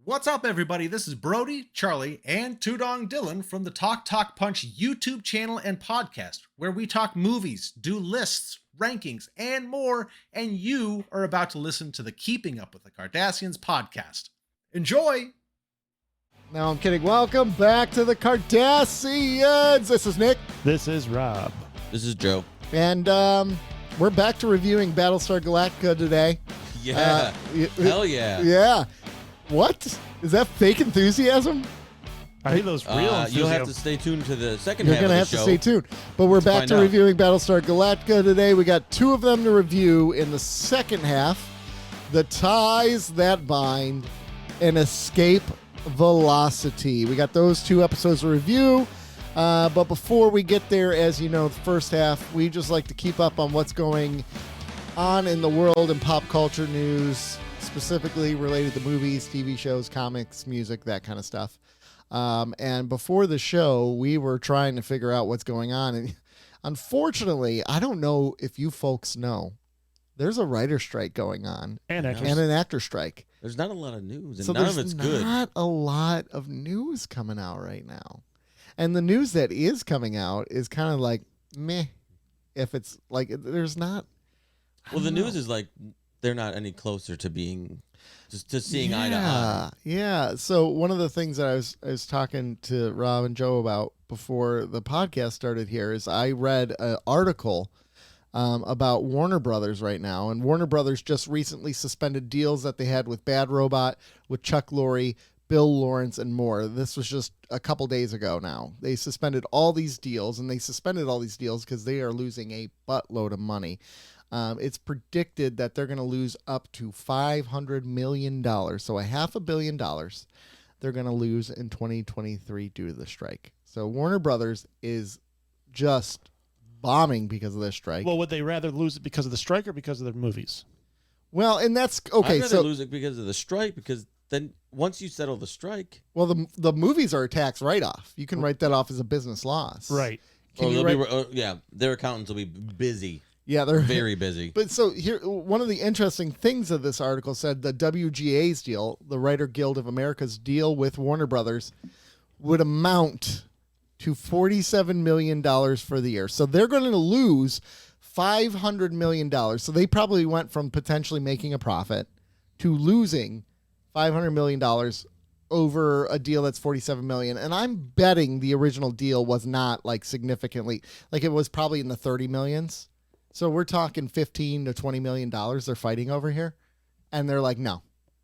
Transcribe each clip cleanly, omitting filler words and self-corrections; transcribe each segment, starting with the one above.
What's up, everybody? This is Brody, Charlie, and Tudong Dylan from the Talk Punch YouTube channel and podcast, where we talk movies, do lists, rankings, and more, and you are about to listen to the Keeping Up with the Cardassians podcast. Enjoy! No, I'm kidding. Welcome back to the Cardassians. This is Nick. This is Rob. This is Joe. And we're back to reviewing Battlestar Galactica today. Yeah. Hell yeah. Yeah. What? Is that fake enthusiasm? I think those real enthusiasm. You'll have to stay tuned to the second You're half of going to the have show. to stay tuned. But we're back to reviewing Battlestar Galactica today. We got two of them to review in the second half. The Ties That Bind and Escape Velocity. We got those two episodes to review. But before we get there, as you know, the first half, we just like to keep up on what's going on in the world and pop culture news, specifically related to movies, TV shows, comics, music, that kind of stuff. And before the show, we were trying to figure out what's going on. And unfortunately, I don't know if you folks know, there's a writer strike going on. And an actor strike. There's not a lot of news, and So none of it's good. There's not a lot of news coming out right now. And the news that is coming out is kind of like, meh. If it's like, there's not. Well, the news is like they're not any closer to being, just to seeing eye to eye. Yeah. So one of the things that I was talking to Rob and Joe about before the podcast started here is I read an article about Warner Brothers right now, and Warner Brothers just recently suspended deals that they had with Bad Robot, with Chuck Lorre, Bill Lawrence, and more. This was just a couple days ago now. They suspended all these deals, and they suspended all these deals because they are losing a buttload of money. It's predicted that they're going to lose up to $500 million. So $500 million they're going to lose in 2023 due to the strike. So Warner Brothers is just bombing because of this strike. Well, would they rather lose it because of the strike or because of their movies? Well, and that's okay. I'd rather lose it because of the strike, because then once you settle the strike, well, the movies are a tax write-off. You can write that off as a business loss. Right. their accountants will be busy. Yeah, they're very busy. But so here, one of the interesting things of this article said the WGA's deal, the Writer Guild of America's deal with Warner Brothers, would amount to $47 million for the year. So they're going to lose $500 million. So they probably went from potentially making a profit to losing $500 million over a deal that's $47 million. And I'm betting the original deal was not like significantly, like it was probably in the 30 millions. So we're talking $15 to $20 million they're fighting over here. And they're like, no,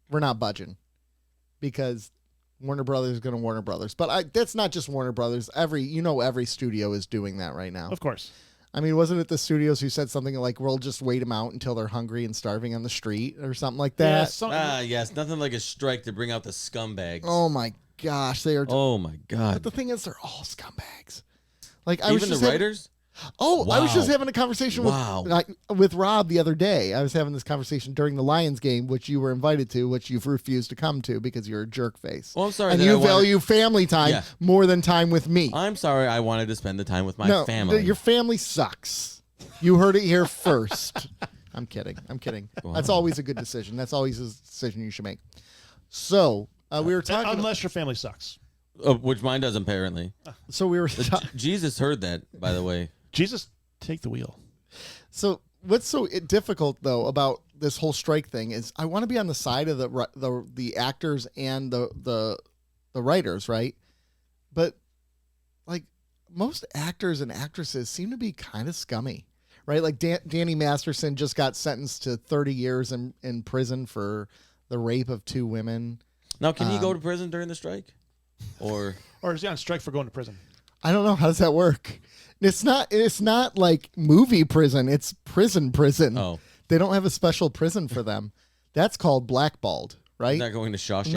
we're not budging because Warner Brothers is going to Warner Brothers. But that's not just Warner Brothers. Every studio is doing that right now. Of course. I mean, wasn't it the studios who said something like, we'll just wait them out until they're hungry and starving on the street or something like that? Yes. Nothing like a strike to bring out the scumbags. Oh, my gosh. They are. Oh, my God. But the thing is, they're all scumbags. Like Even the writers? Oh, wow. I was just having a conversation with Rob the other day. I was having this conversation during the Lions game, which you were invited to, which you've refused to come to because you're a jerk face. Well, I'm sorry. And you value family time more than time with me. I'm sorry. I wanted to spend the time with my family. Your family sucks. You heard it here first. I'm kidding. Wow. That's always a good decision. That's always a decision you should make. So we were talking. Unless your family sucks. Which mine does, apparently. So we were. Jesus heard that, by the way. Jesus, take the wheel. So what's so difficult though about this whole strike thing is I want to be on the side of the actors and the writers, right? But like most actors and actresses seem to be kind of scummy, right? Like Danny Masterson just got sentenced to 30 years in prison for the rape of 2 women. Now, can he go to prison during the strike? Or is he on strike for going to prison? I don't know. How does that work? It's not like movie prison. It's prison. Oh. They don't have a special prison for them. That's called blackballed, right? Not going to Shawshank. Isn't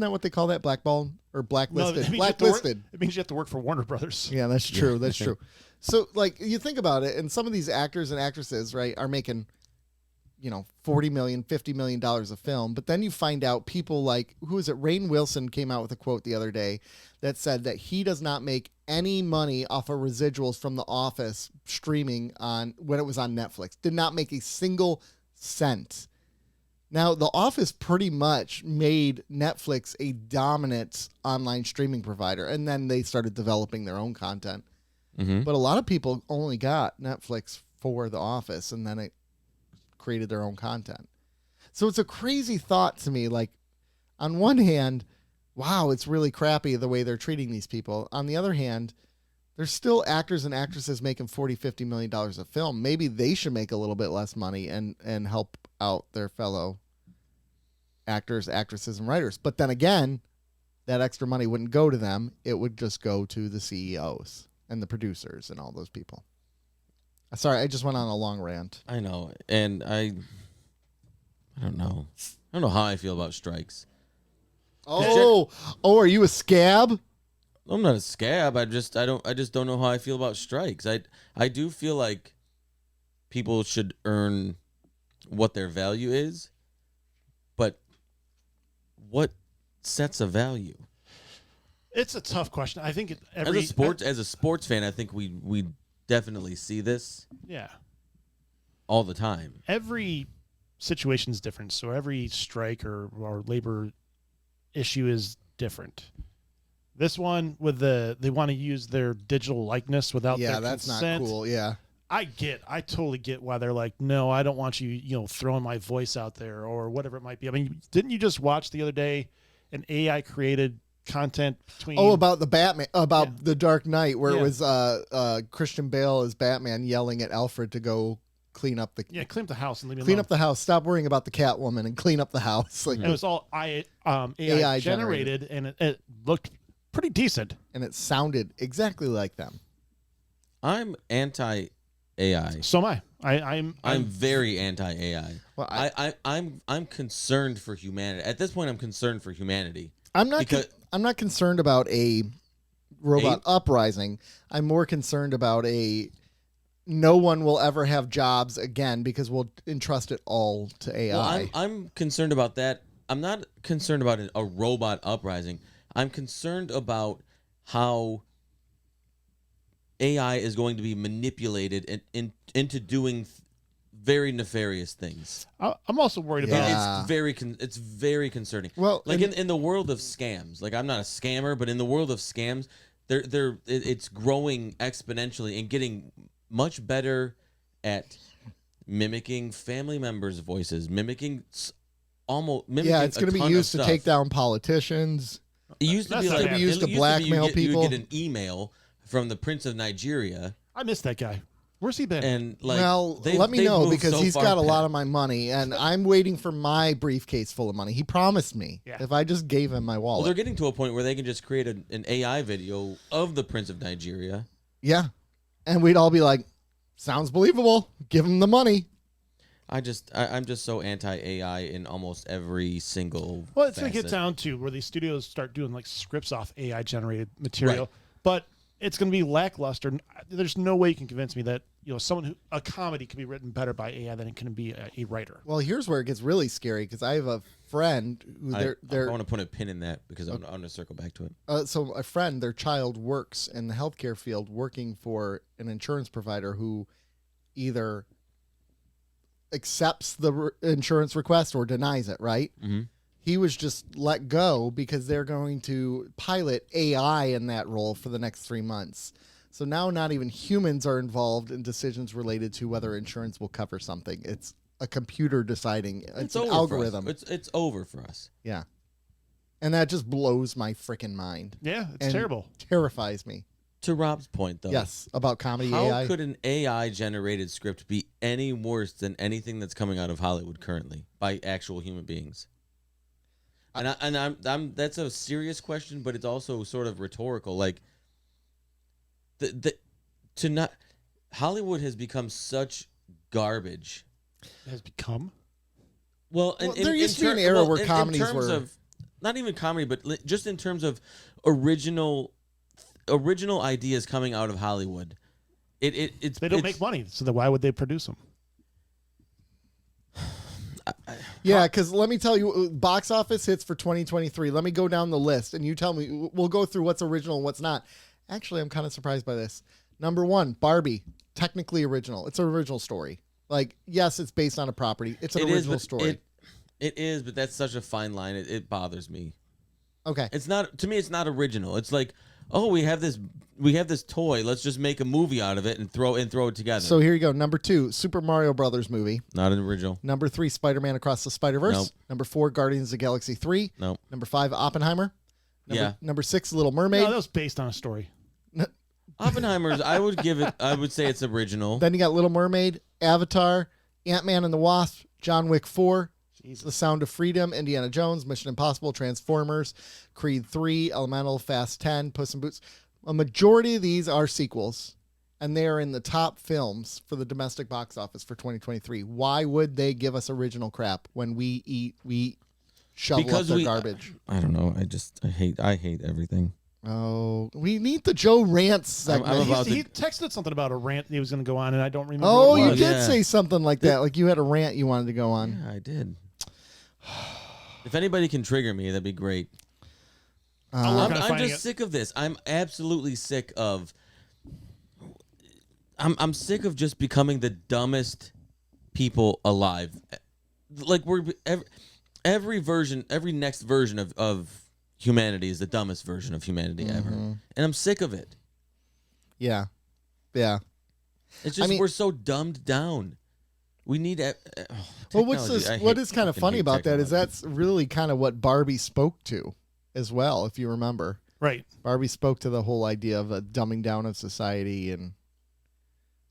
that what they call that? Blackballed or blacklisted? No, blacklisted. It means you have to work for Warner Brothers. Yeah, that's true. That's true. So like you think about it, and some of these actors and actresses, right, are making, $40 million, $50 million a film. But then you find out people like, who is it? Rainn Wilson came out with a quote the other day that said that he does not make any money off of residuals from The Office streaming when it was on Netflix. Did not make a single cent. Now, The Office pretty much made Netflix a dominant online streaming provider, and then they started developing their own content. Mm-hmm. But a lot of people only got Netflix for The Office, and then it created their own content. So it's a crazy thought to me. Like, on one hand, wow, it's really crappy the way they're treating these people. On the other hand, there's still actors and actresses making $40, $50 million a film. Maybe they should make a little bit less money and help out their fellow actors, actresses, and writers. But then again, that extra money wouldn't go to them. It would just go to the CEOs and the producers and all those people. Sorry, I just went on a long rant. I know, and I don't know. I don't know how I feel about strikes. Oh, are you a scab? I'm not a scab. I just don't know how I feel about strikes. I do feel like people should earn what their value is, but what sets a value? It's a tough question. I think As a sports fan, I think we definitely see this yeah. all the time. Every situation is different, so every strike or labor issue is different. This one with they want to use their digital likeness without their that's consent. not cool. Yeah. I totally get why they're like, no, I don't want you, throwing my voice out there or whatever it might be. I mean, didn't you just watch the other day an AI created content between? Oh, about the Batman, the Dark Knight, where it was Christian Bale as Batman yelling at Alfred to go clean up the clean up the house and leave me clean alone. up the house. Stop worrying about the Catwoman and clean up the house. Like, And it was all AI generated, and it looked pretty decent. and it sounded exactly like them. I'm anti AI. So am I. I'm very anti AI. Well, I'm concerned for humanity. At this point, I'm concerned for humanity. I'm not concerned about a robot Ape? uprising. I'm more concerned about no one will ever have jobs again because we'll entrust it all to AI. Well, I'm concerned about that. I'm not concerned about a robot uprising. I'm concerned about how AI is going to be manipulated into doing very nefarious things. I'm also worried Yeah. about. It's very concerning. Well, like in the world of scams, like I'm not a scammer, but in the world of scams, it's growing exponentially and getting much better at mimicking family members' voices, mimicking it's going to be used to take down politicians. It used to That's be not like bad. It used to it used blackmail you people. would get an email from the Prince of Nigeria, I miss that guy. Where's he been? and like, Well, let me they've know moved because so he's far got a lot back. of my money, and I'm waiting for my briefcase full of money. He promised me Yeah. if I just gave him my Well, wallet. they're getting to a point where they can just create an AI video of the Prince of Nigeria. Yeah, and we'd all be like, "Sounds believable. Give him the money." I'm just so anti AI in almost every single. Well, it's going to get facet. down to where these studios start doing like scripts off AI generated material, Right. but it's going to be lackluster. There's no way you can convince me that a comedy can be written better by AI than it can be a writer. Well, here's where it gets really scary because I have a friend who I want to put a pin in that because I'm going to circle back to it. so a friend, their child works in the healthcare field, working for an insurance provider who either accepts the insurance request or denies it. Right? Mm-hmm. He was just let go because they're going to pilot AI in that role for the next 3 months. So now not even humans are involved in decisions related to whether insurance will cover something. It's a computer deciding. It's an over algorithm. For us. It's over for us. Yeah. And that just blows my freaking mind. Yeah, it's And terrible. Terrifies me. To Rob's point, though. Yes, about comedy How AI. could an AI generated script be any worse than anything that's coming out of Hollywood currently by actual human beings? I'm that's a serious question, but it's also sort of rhetorical. Like Hollywood has become such garbage. It has become. Well, there used to be an era where comedies in terms were of, not even comedy, but just in terms of original ideas coming out of Hollywood. They don't make money, so then why would they produce them? Yeah, because let me tell you, box office hits for 2023. Let me go down the list, and you tell me. We'll go through what's original and what's not. Actually, I'm kind of surprised by this. Number 1, Barbie. Technically original. It's an original story. Like, yes, it's based on a property. It's an original story. It is, but that's such a fine line. It bothers me. Okay. It's not, to me, it's not original. It's like, oh, we have this toy. Let's just make a movie out of it and throw it together. So here you go. Number 2, Super Mario Brothers movie. Not an original. Number 3, Spider-Man Across the Spider-Verse. Nope. Number 4, Guardians of the Galaxy 3. Nope. Number 5, Oppenheimer. Number 6, Little Mermaid. No, that was based on a story. Oppenheimer's, I would say it's original. Then you got Little Mermaid, Avatar, Ant-Man and the Wasp, John Wick 4, The Sound of Freedom, Indiana Jones, Mission Impossible, Transformers, Creed 3, Elemental, Fast 10, Puss in Boots. A majority of these are sequels, and they are in the top films for the domestic box office for 2023. Why would they give us original crap when we shovel up their garbage? I don't know. I hate everything. Oh, we need the Joe rants segment. He texted something about a rant he was going to go on, and I don't remember. Oh, what it you was. did say something like that. Like you had a rant you wanted to go on. Yeah, I did. If anybody can trigger me, that'd be great. I'm just sick of this. I'm absolutely sick of. I'm sick of just becoming the dumbest people alive. Like every next version of humanity is the dumbest version of humanity ever, and I'm sick of it. Yeah. It's just we're so dumbed down. We need. Well, what is kind of funny about that is that's really kind of what Barbie spoke to, as well. If you remember, right? Barbie spoke to the whole idea of a dumbing down of society, and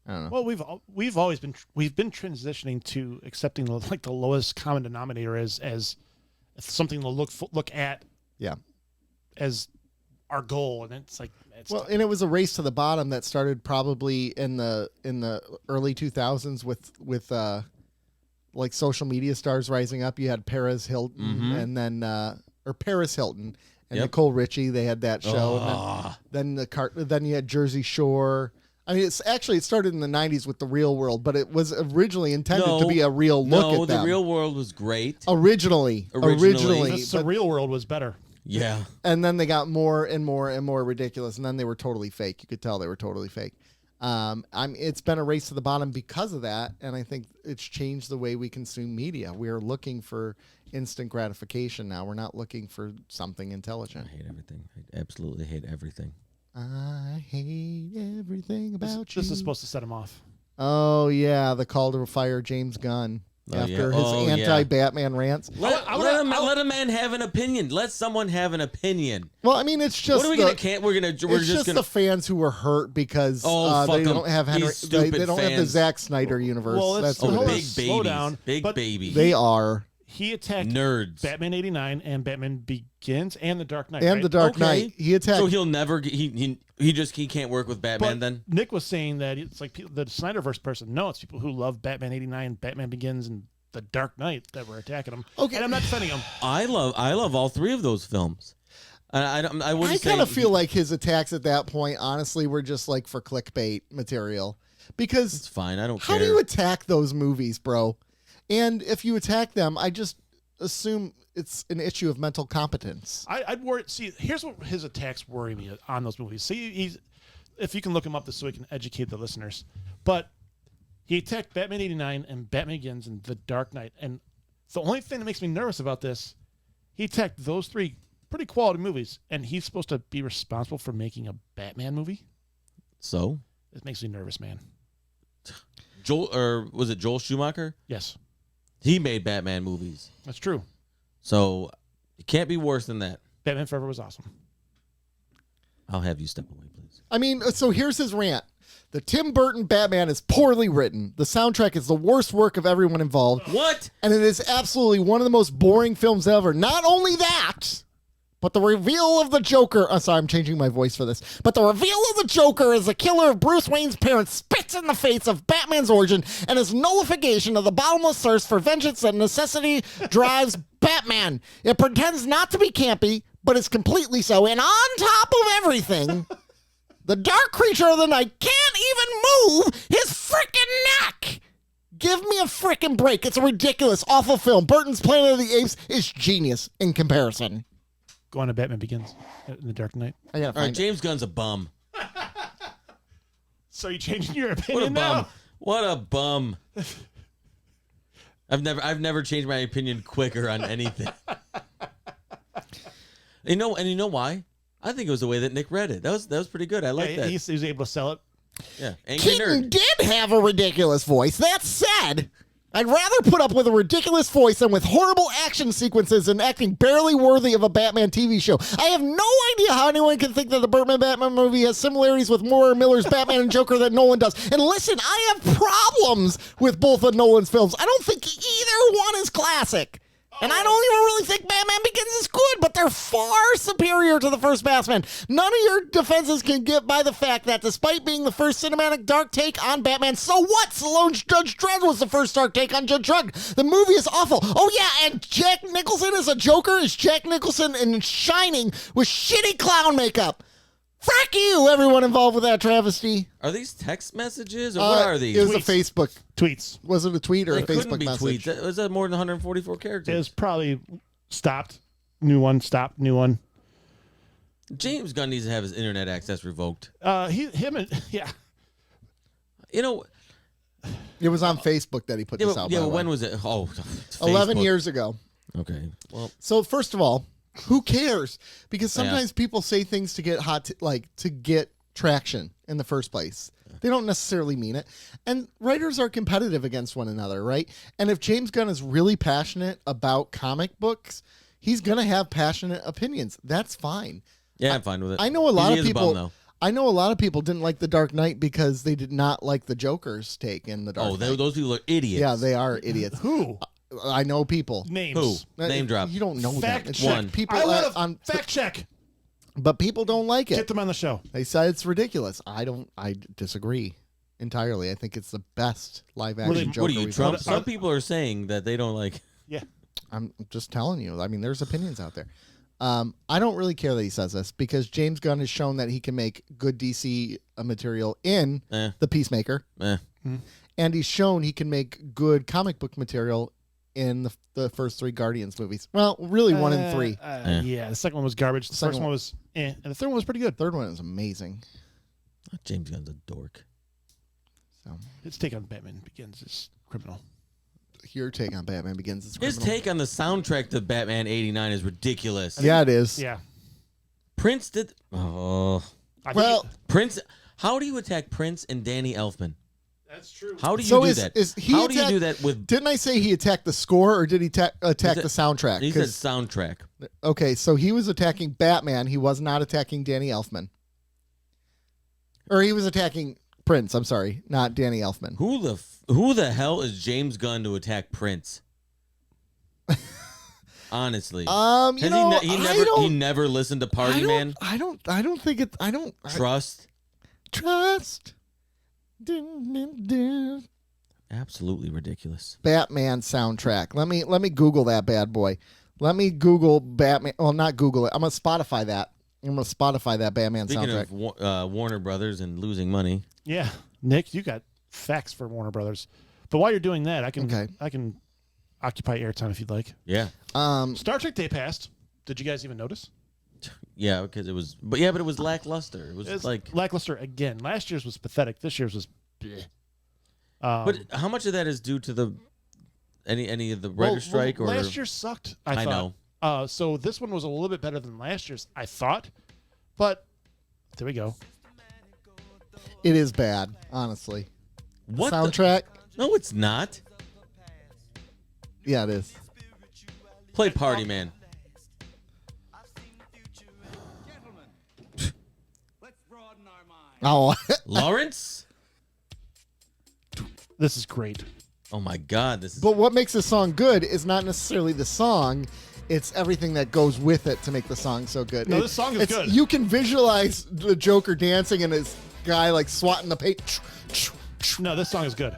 I don't know. Well, we've always been transitioning to accepting the lowest common denominator as something to look at. Yeah. As our goal, and it's like and it was a race to the bottom that started probably in the early 2000s with like social media stars rising up. You had Paris Hilton and then or Paris Hilton and Nicole Richie. They had that show. And then you had Jersey Shore. I mean, it started in the 90s with The Real World, but it was originally intended to be a real look at them. The Real World was great. Originally. The Real World was better. Yeah. And then they got more and more and more ridiculous, and then they were totally fake. You could tell they were totally fake. It's been a race to the bottom because of that, and I think it's changed the way we consume media. We are looking for instant gratification now. We're not looking for something intelligent. I hate everything. I absolutely hate everything. I hate everything about you. This is supposed to set him off. Oh, yeah, the call to fire James Gunn. After his anti-Batman rants. Let a man have an opinion. Let someone have an opinion. Well, I mean, it's just what are we gonna can't we're gonna we're just gonna the fans who were hurt because they don't have Henry. They don't have the Zack Snyder universe. Well, that's big babies. Slow down. Big babies. They are. He attacked nerds. Batman 89 and Batman Begins and The Dark Knight. And right? The Dark Knight. He attacked. So he'll never he can't work with Batman then? Nick was saying that it's like the Snyderverse person. No, it's people who love Batman 89, Batman Begins, and The Dark Knight that were attacking him. Okay. And I'm not defending him. I love all three of those films. I kind of feel like his attacks at that point, honestly, were just like for clickbait material. Because it's fine. I don't care. How do you attack those movies, bro? And if you attack them, I just assume it's an issue of mental competence. I'd worry. See, here's what his attacks worry me on those movies. See, if you can look him up so we can educate the listeners. But he attacked Batman 89 and Batman Begins and The Dark Knight. And the only thing that makes me nervous about this, he attacked those three pretty quality movies, and he's supposed to be responsible for making a Batman movie? So? It makes me nervous, man. Was it Joel Schumacher? Yes. He made Batman movies. That's true. So it can't be worse than that. Batman Forever was awesome. I'll have you step away, please. I mean, so here's his rant. The Tim Burton Batman is poorly written. The soundtrack is the worst work of everyone involved. What? And it is absolutely one of the most boring films ever. Not only that, but the reveal of the Joker... I'm sorry, I'm changing my voice for this. But the reveal of the Joker as the killer of Bruce Wayne's parents spits in the face of Batman's origin and his nullification of the bottomless thirst for vengeance that necessity drives Batman. It pretends not to be campy, but is completely so. And on top of everything, the dark creature of the night can't even move his freaking neck. Give me a freaking break. It's a ridiculous, awful film. Burton's Planet of the Apes is genius in comparison. Go on to Batman Begins in The Dark Knight. All right, James Gunn's a bum. So you changing your opinion now? What a bum. I've never changed my opinion quicker on anything. You know why? I think it was the way that Nick read it. That was pretty good. I like that. He was able to sell it. Yeah, angry Keaton nerd. did have a ridiculous voice. That said, I'd rather put up with a ridiculous voice than with horrible action sequences and acting barely worthy of a Batman TV show. I have no idea how anyone can think that the Burton Batman movie has similarities with Moore Miller's Batman and Joker that Nolan does. And listen, I have problems with both of Nolan's films. I don't think either one is classic. And I don't even really think Batman Begins is good, but they're far superior to the first Batman. None of your defenses can get by the fact that despite being the first cinematic dark take on Batman, so what? Stallone's Judge Dredd was the first dark take on Judge Dredd. The movie is awful. Oh yeah, and Jack Nicholson as a Joker is Jack Nicholson in Shining with shitty clown makeup. Fuck you, everyone involved with that travesty. Are these text messages or what are these? It was Tweets. a Facebook. Tweets. Was it a tweet or It a couldn't Facebook be message? tweets. Was that more than 144 It characters? was probably stopped. New one. Stopped. New one. James Gunn needs to have his internet access revoked. Yeah. You know, It was on Facebook that he put this out. by the way. when was it? Oh, 11 Facebook. years ago. Okay. Well, So first of all, who cares? Because sometimes people say things to get to get traction in the first place. They don't necessarily mean it. And writers are competitive against one another, right? And if James Gunn is really passionate about comic books, he's going to have passionate opinions. That's fine. yeah, I'm fine with it. I know a lot He of is a bum, people though. I know a lot of people didn't like The Dark Knight because they did not like the Joker's take in The Dark Oh, Knight. those people are idiots. Yeah, they are idiots. Who? I know people. Names. Who? Name drop. You don't know Fact them. It's check. One. people I would on have fact check. but people don't like Get it. them on the show. They said it's ridiculous. I disagree entirely. I think it's the best live action Joker What are you, we've Trump? ever- Some people are saying that they don't like. Yeah. I'm just telling you. I mean, there's opinions out there. I don't really care that he says this because James Gunn has shown that he can make good DC material in The Peacemaker, and he's shown he can make good comic book material in the first 3 Guardians movies. Well, really 1 and 3. Yeah, the second one was garbage. The Second first one was and the third one was pretty good. Third one is amazing. James Gunn's a dork. So His take on Batman Begins is criminal. your take on Batman Begins is His criminal. take on the soundtrack to Batman '89 is ridiculous. Yeah, it is. Yeah. Prince did. Oh, I think Well, Prince. How do you attack Prince and Danny Elfman? that's true. How do you So do is- that? is he How do you attack- do that with? didn't I say he attacked the score or did he attack said- the soundtrack? He said 'Cause- soundtrack. Okay, so he was attacking Batman. He was not attacking Danny Elfman. Or he was attacking Prince. I'm sorry, not Danny Elfman. Who the hell is James Gunn to attack Prince? Honestly, You Has know, he never listened to Party Man? I don't think it. I don't Trust. trust. Dun, dun, dun. Absolutely ridiculous. Batman soundtrack. Let me Google that bad boy. Let me Google Batman. Well, not Google it. I'm gonna Spotify that. I'm gonna Spotify that Batman Speaking soundtrack. of Warner Brothers and losing money, Yeah. Nick, you got facts for Warner Brothers. But while you're doing that, I can occupy airtime if you'd like. yeah, Star Trek Day passed. Did you guys even notice? yeah, because it was, but it was lackluster. It was It's like, lackluster again. Last year's was pathetic. This year's was bleh. but how much of that is due to the any of the writer strike or last year sucked. I know. thought. So this one was a little bit better than last year's, I thought. But there we go. It is bad, honestly. What the- Soundtrack. No, it's not. Yeah, it is. Play Party Man. Oh, Lawrence. This is great. Oh my God, this is. but what makes a song good is not necessarily the song. It's everything that goes with it to make the song so good. No, this song is it's- good. You can visualize the Joker dancing and his guy like swatting the paint. No, this song is good.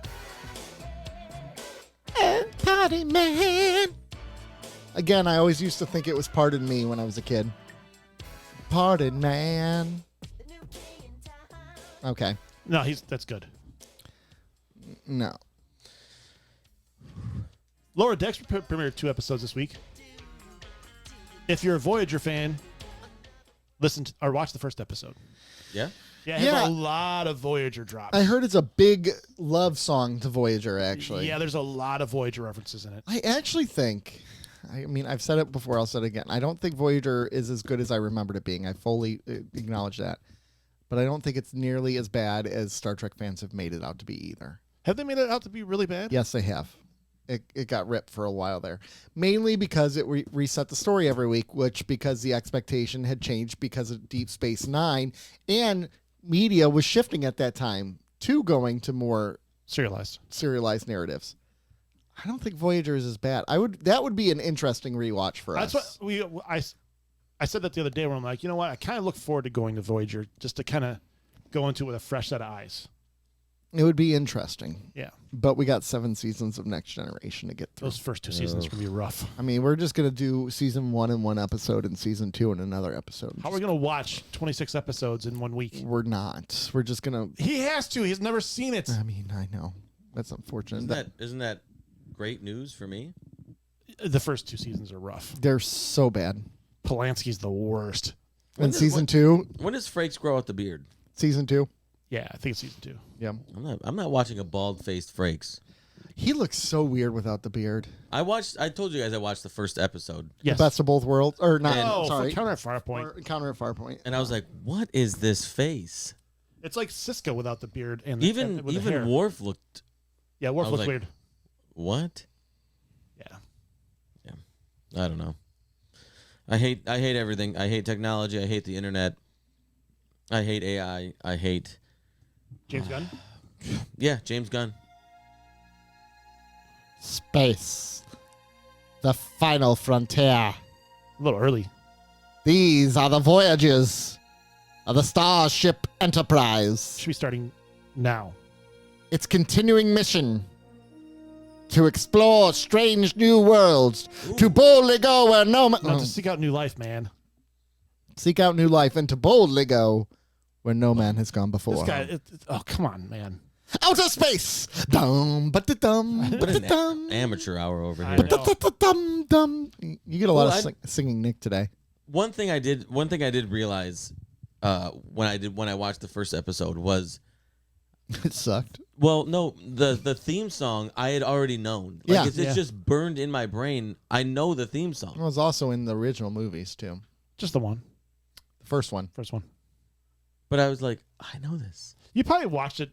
Party man. Again, I always used to think it was Pardon Me when I was a kid. Pardon man. Okay. No, that's good. No. Lower Decks premiered 2 episodes this week. If you're a Voyager fan, listen to, or watch the first episode. Yeah. Yeah, Yeah. have a lot of Voyager drops. I heard it's a big love song to Voyager, actually. Yeah, there's a lot of Voyager references in it. I actually think, I mean, I've said it before, I'll say it again. I don't think Voyager is as good as I remembered it being. I fully acknowledge that. But I don't think it's nearly as bad as Star Trek fans have made it out to be either. Have they made it out to be really bad? Yes, they have. It got ripped for a while there. Mainly because it reset the story every week, which because the expectation had changed because of Deep Space Nine, and media was shifting at that time to going to more serialized narratives. I don't think Voyager is as bad. That would be an interesting rewatch for us. That's what I said that the other day where I'm like, you know what? I kind of look forward to going to Voyager just to kind of go into it with a fresh set of eyes. It would be interesting. Yeah. But we got 7 seasons of Next Generation to get through. Those first 2 seasons are going to be rough. I mean, we're just going to do season 1 in one episode and season 2 in another episode. How are we going to watch 26 episodes in 1 week? We're not. We're just going to... He has to. He's never seen it. I mean, I know. That's unfortunate. Isn't that great news for me? The first 2 seasons are rough. They're so bad. Polanski's the worst. And season 2? When does Frakes grow out the beard? Season 2? Yeah, I think it's season 2. Yeah. I'm not watching a bald-faced Frakes. He looks so weird without the beard. I told you guys I watched the first episode. Yes. The best of both worlds. Or not, Oh, sorry. Counter at Farpoint. Encounter at Farpoint. And I was like, what is this face? It's like Cisco without the beard and Even with the hair. Worf looked... Yeah, Worf I was looks like, weird. What? Yeah. I don't know. I hate everything. I hate technology. I hate the internet. I hate AI. I hate... James Gunn? Yeah, James Gunn. Space. The final frontier. A little early. These are the voyages of the Starship Enterprise. Should be starting now. Its continuing mission to explore strange new worlds, to boldly go where no man... No, to seek out new life, man. Seek out new life and to boldly go where no man has gone before. This guy, oh, come on, man. Outer space! Dum, ba-da-dum, What an ba-da-dum, amateur hour over I here. know. ba-da-dum, dum. You get a lot Well, of singing Nick today. One thing I did realize when I watched the first episode was, It sucked. well, no, the theme song I had already known. Like Yeah. it's just burned in my brain. I know the theme song. It was also in the original movies, too. Just the one. The first one. First one. But I was like, I know this. You probably watched it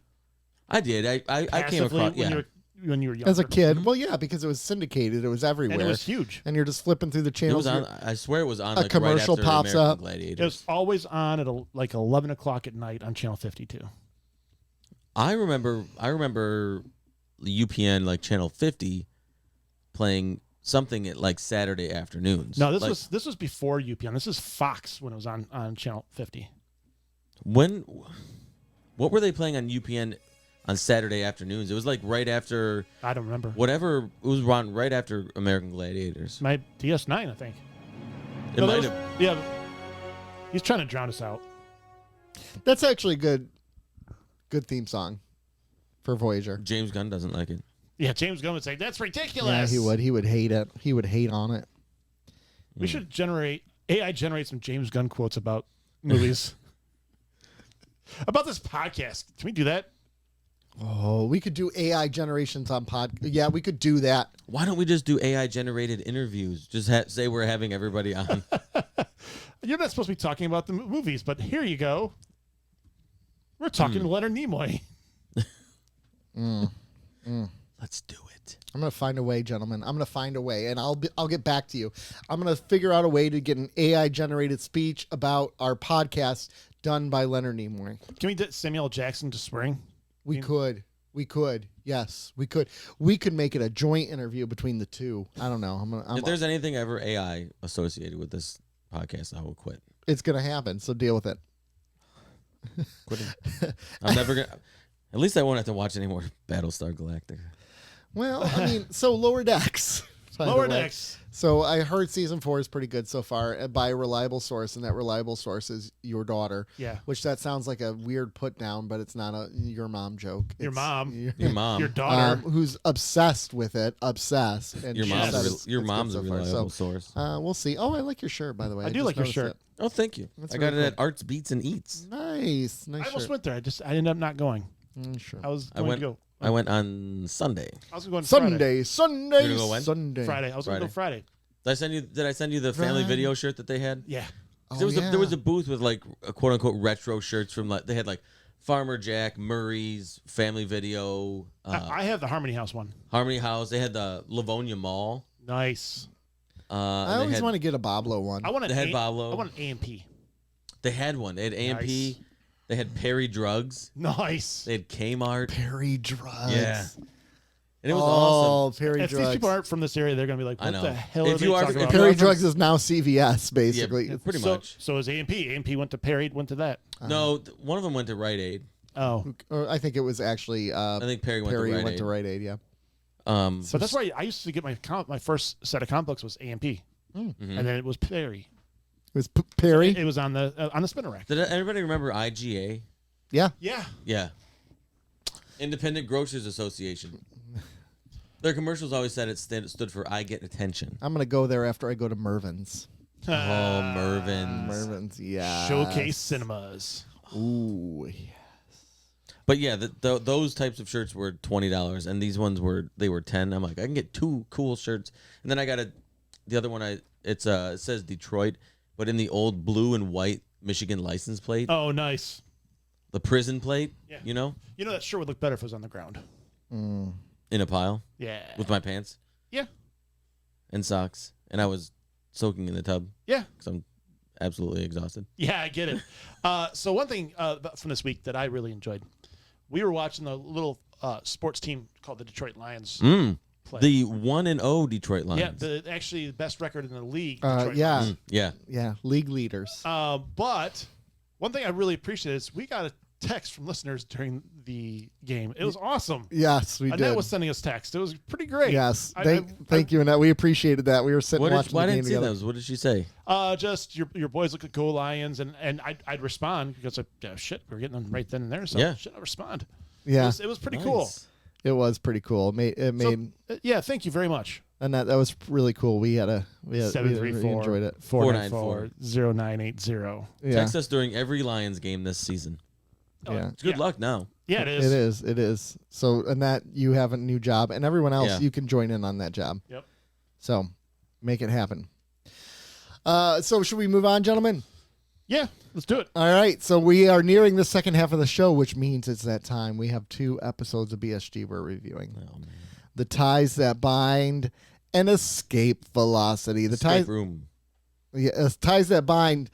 I did. I came passively across. Yeah. when you were younger. As a kid. Well, yeah, because it was syndicated. It was everywhere. And it was huge. And you're just flipping through the It channels. was on. I swear it was on. A Like commercial right after pops American up. Gladiators. It was always on at like 11 o'clock at night on Channel 52. I remember UPN like Channel 50 playing something at like Saturday afternoons. No, Like, this was before UPN. This is Fox when it was on Channel 50. what were they playing on UPN on Saturday afternoons? It was like right after I don't remember. whatever. It was on right after American Gladiators. My DS9, I think. It No, might that have. was- Yeah. He's trying to drown us out. That's actually a good theme song for Voyager. James Gunn doesn't like it. Yeah, James Gunn would say, that's ridiculous. Yeah, he would. He would hate it. He would hate on it. We should AI generate some James Gunn quotes about movies. About this podcast. Can we do that? Oh, we could do AI generations on pod. Yeah, we could do that. Why don't we just do AI generated interviews? Just say we're having everybody on. You're not supposed to be talking about the movies, but here you go. We're talking to Leonard Nimoy. Let's do it. I'm gonna find a way, gentlemen. I'm gonna find a way, and I'll get back to you. I'm gonna figure out a way to get an AI generated speech about our podcast done by Leonard Nimoy. Can we get Samuel L. Jackson to swearing? We could. Yes, we could. We could make it a joint interview between the two. I don't know. If there's anything ever AI associated with this podcast, I will quit. It's gonna happen. So deal with it. Quitting. I'm never gonna. At least I won't have to watch any more Battlestar Galactica. Well, I mean, so Lower Decks. by the Lower way. decks. So I heard season 4 is pretty good so far by a reliable source, and that reliable source is your daughter. Yeah. Which that sounds like a weird put down, but it's not a your mom joke. Your It's mom. Your mom. Your daughter. who's obsessed with it, obsessed. And Your she mom's said a, it's your good mom's so a far. reliable So, source. we'll see. Oh, I like your shirt, by the way. I do just like your noticed shirt. it. Oh, thank you. That's I got very it at Arts, Beats, and Eats. Nice I almost shirt. went there. I ended up not going. Sure. I was I going went. to go. I went on Sunday. I was going Friday. Sunday. You're gonna go when? Sunday. Friday. I was going to go Friday. Did I send you the family Friday. video shirt that they had? Yeah. Oh, There was a booth with like a quote unquote retro shirts from like they had like Farmer Jack, Murray's Family Video, I have the Harmony House one. Harmony House. They had the Livonia Mall. Nice. I always want to get a Boblo one. I want They had an Pablo. I want an AMP. They had one. They had AMP. Nice. They had Perry Drugs. Nice. They had Kmart. Perry Drugs. Yeah. And it was awesome. Perry If Drugs. these people aren't from this area, they're going to be like, I what know. the hell If are they you are- talking if about? you Perry are from- Drugs is now CVS, basically. Yeah, pretty so, much. So is AMP. AMP went to Perry, went to that. No, one of them went to Rite Aid. Oh. Or I think it was actually I think Perry went Perry to Rite went Aid. to Rite Aid, yeah. So that's why I used to get my first set of comic books was AMP. Mhm. And then it was Perry. It was Perry? It was on the spinner rack. Did everybody remember IGA? Yeah. Yeah. Yeah. Independent Grocers Association. Their commercials always said it stood for I get attention. I'm going to go there after I go to Mervin's. Oh, Mervyn's. Mervin's, yeah. Showcase Cinemas. Ooh, yeah. But yeah, those types of shirts were $20, and these ones were $10. I'm like, I can get 2 cool shirts, and then I got the other one. It says Detroit, but in the old blue and white Michigan license plate, Oh, nice. the prison plate, Yeah. you know, You know that shirt would look better if it was on the ground. in a pile Yeah. with my pants Yeah. and socks, and I was soaking in the tub Yeah. because I'm absolutely exhausted. Yeah, I get it. So one thing from this week that I really enjoyed, we were watching the little sports team called the Detroit Lions play. The 1-0 Detroit Lions. Yeah, actually the best record in the league. Detroit Yeah. Lions. Yeah. Yeah. League leaders. But one thing I really appreciate is we got a text from listeners during the game. It was awesome. Yes, we Annette did. was sending us text. It was pretty great. Yes. I- Thank you, Annette. We appreciated that. We were sitting watching Why the game didn't see together. those? What did she say? Just your boys look at Go Lions, and I'd respond because shit, we're getting them right then and there. So Yeah. shit, I respond. Yeah. It was pretty cool. Nice. It was pretty cool. It made Yeah, thank you very much. and that was really cool. We enjoyed it. 734-494-0980. Yeah. Text us during every Lions game this season. Yeah. Good luck now. Yeah, it is. It is. It is. So, and that you have a new job, and everyone else, Yeah. you can join in on that job. Yep. So, make it happen. So, should we move on, gentlemen? Yeah, let's do it. All right. So, we are nearing the second half of the show, which means it's that time. We have 2 episodes of BSG we're reviewing: Oh, man. The Ties That Bind and Escape Velocity. The Escape ties, room. Ties That Bind.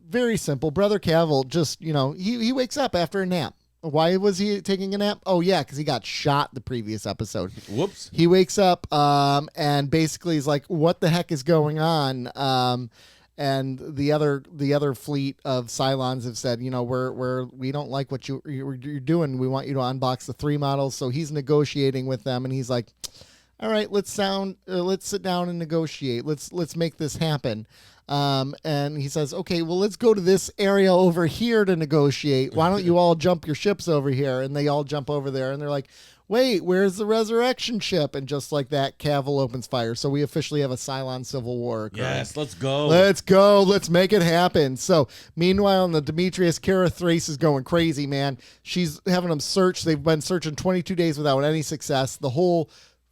Very simple. Brother Cavill just, he wakes up after a nap. Why was he taking a nap? Oh, yeah, because he got shot the previous episode. Whoops. He wakes up and basically is like, what the heck is going on? And the other fleet of Cylons have said, we don't like what you're doing. We want you to unbox the 3 models. So he's negotiating with them, and he's like, all right, let's sit down and negotiate. Let's make this happen. And he says, okay, well, let's go to this area over here to negotiate. Why don't you all jump your ships over here? And they all jump over there, and they're like, wait, where's the resurrection ship? And just like that, Cavill opens fire. So we officially have a Cylon Civil War occurring. Yes, let's go. Let's go. Let's make it happen. So, meanwhile, the Demetrius, Kara Thrace is going crazy, man. She's having them search. They've been searching 22 days without any success. The whole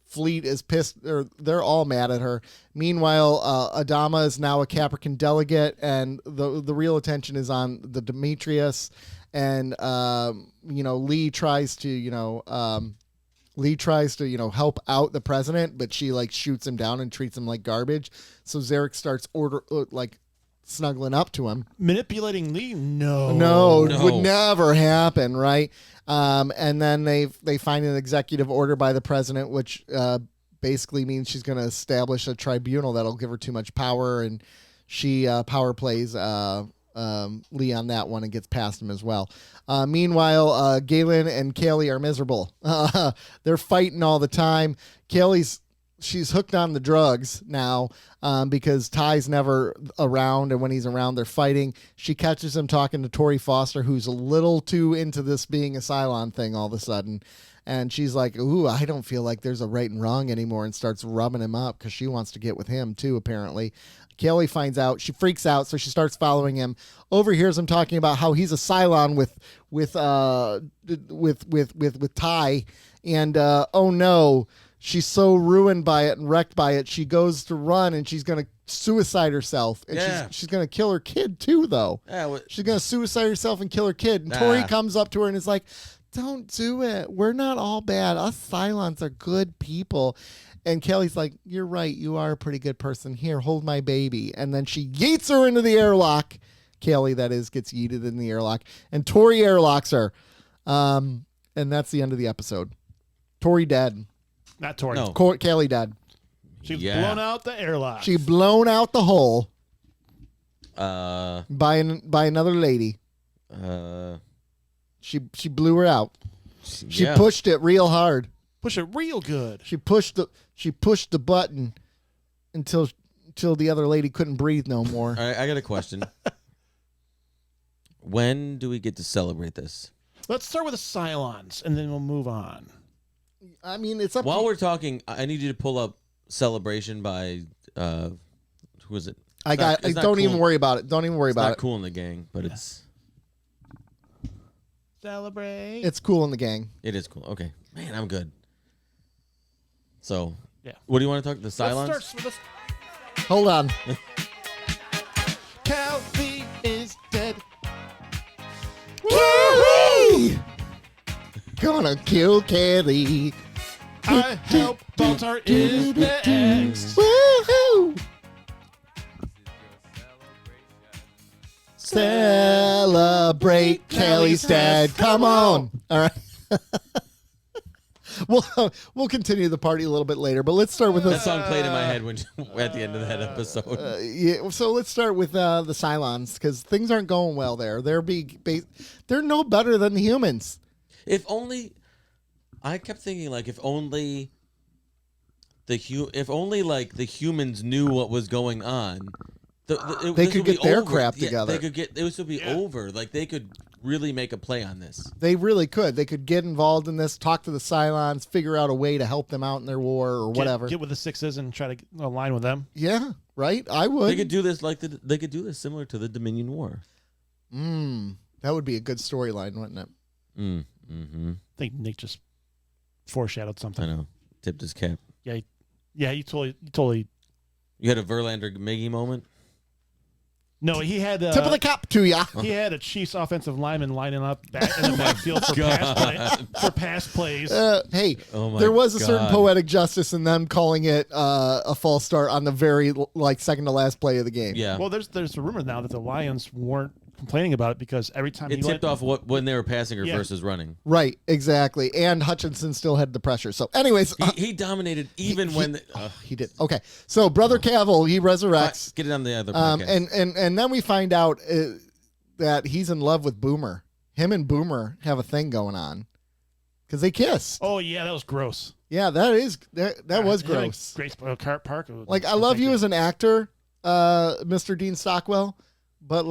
fleet is pissed, or they're all mad at her. Meanwhile, Adama is now a Capricorn delegate, and the real attention is on the Demetrius. And Lee tries to help out the president, but she shoots him down and treats him like garbage. So Zarek starts snuggling up to him. Manipulating Lee? No. No, No. would never happen, right? And then they find an executive order by the president, which basically means she's going to establish a tribunal that'll give her too much power, and she power plays Lee on that one and gets past him as well. Meanwhile, Galen and Kaylee are miserable. They're fighting all the time. Kaylee's she's hooked on the drugs now because Ty's never around, and when he's around, they're fighting. She catches him talking to Tori Foster, who's a little too into this being a Cylon thing all of a sudden. And she's like, ooh, I don't feel like there's a right and wrong anymore, and starts rubbing him up because she wants to get with him too, apparently. Kelly finds out. She freaks out, so she starts following him. Overhears him talking about how he's a Cylon with Ty, and oh no, she's so ruined by it and wrecked by it. She goes to run, and she's gonna suicide herself, and she's gonna kill her kid too, though. Yeah, she's gonna suicide herself and kill her kid. And Tori comes up to her and is like, don't do it. We're not all bad. Us Cylons are good people. And Kelly's like, you're right. You are a pretty good person. Here, hold my baby. And then she yeets her into the airlock. Kelly, that is, gets yeeted in the airlock. And Tori airlocks her. And that's the end of the episode. Tori dead. Not Tori. No. Kelly dead. She was blown out the airlock. She blown out the hole. Uh. By another lady. She blew her out. She pushed it real hard. Push it real good. She pushed the button until the other lady couldn't breathe no more. All right, I got a question. When do we get to celebrate this? Let's start with the Cylons, and then we'll move on. I mean, it's up. While we're talking, I need you to pull up "Celebration" by who is it? Don't even worry about it. Don't even worry about it. It's not Cool in the Gang, but it's Celebrate. It's Cool in the Gang. It is cool. Okay, man, I'm good. So, yeah. What do you want to talk? The Cylons? Hold on. Kelly is dead. Kelly! Gonna kill Kelly. I help Baltar is next. Woohoo! Celebrate Kelly's dead. Come on. All right. We'll continue the party a little bit later, but let's start with that song played in my head when at the end of that episode. Yeah, so let's start with the Cylons because things aren't going well there. They're no better than the humans. If only, I kept thinking like if only the humans knew what was going on, they could get their crap together. They could get it would be over. Like they could really make a play on this. They really could. They could get involved in this, talk to the Cylons, figure out a way to help them out in their war or whatever. Get with the Sixes and try to align with them. Yeah, right. I would. They could do this they could do this similar to the Dominion War. That would be a good storyline, wouldn't it? I think Nick just foreshadowed something. I know. Tipped his cap. Yeah. You totally. You had a Verlander Miggy moment. No, he had tip of the cap to ya. He had a Chiefs offensive lineman lining up back in the backfield for pass plays. Hey, there was a certain poetic justice in them calling it a false start on the very second to last play of the game. Yeah. Well, there's a rumor now that the Lions weren't complaining about it because every time it tipped off when they were passing or versus running. Right, exactly. And Hutchinson still had the pressure. So, anyways, he dominated even when he did. Okay, so Brother Cavill, he resurrects. Get it on the other podcast. And then we find out that he's in love with Boomer. Him and Boomer have a thing going on because they kissed. Oh yeah, that was gross. Yeah, that was gross. Grace Park. I love you as an actor, Mr. Dean Stockwell, but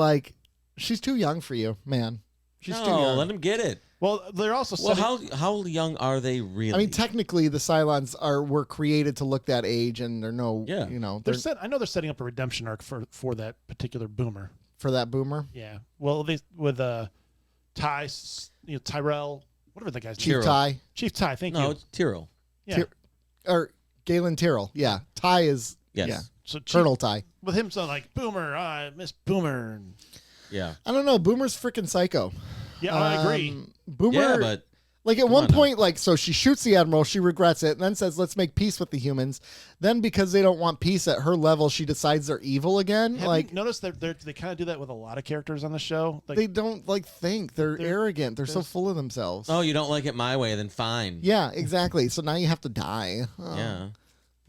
she's too young for you, man. She's too young. Let him get it. Well, they're also how young are they really? I mean, technically, the Cylons were created to look that age, and they're no, yeah. I know they're setting up a redemption arc for that particular Boomer. For that Boomer, yeah. Well, with Ty, Tyrell, whatever the guy's Chief name. Ty. Chief Ty. Thank you. No, it's Tyrell. Yeah. Or Galen Tyrrell. Yeah. Ty is yeah. So Colonel Ty. With him, so Boomer, I miss Boomer. Yeah. I don't know. Boomer's freaking psycho. Yeah, I agree. Boomer. Yeah, but at one point, so she shoots the Admiral, she regrets it, and then says, let's make peace with the humans. Then because they don't want peace at her level, she decides they're evil again. Have you noticed that they kind of do that with a lot of characters on the show? They don't think. They're arrogant. They're so full of themselves. Oh, you don't like it my way, then fine. Yeah, exactly. So now you have to die. Oh. Yeah.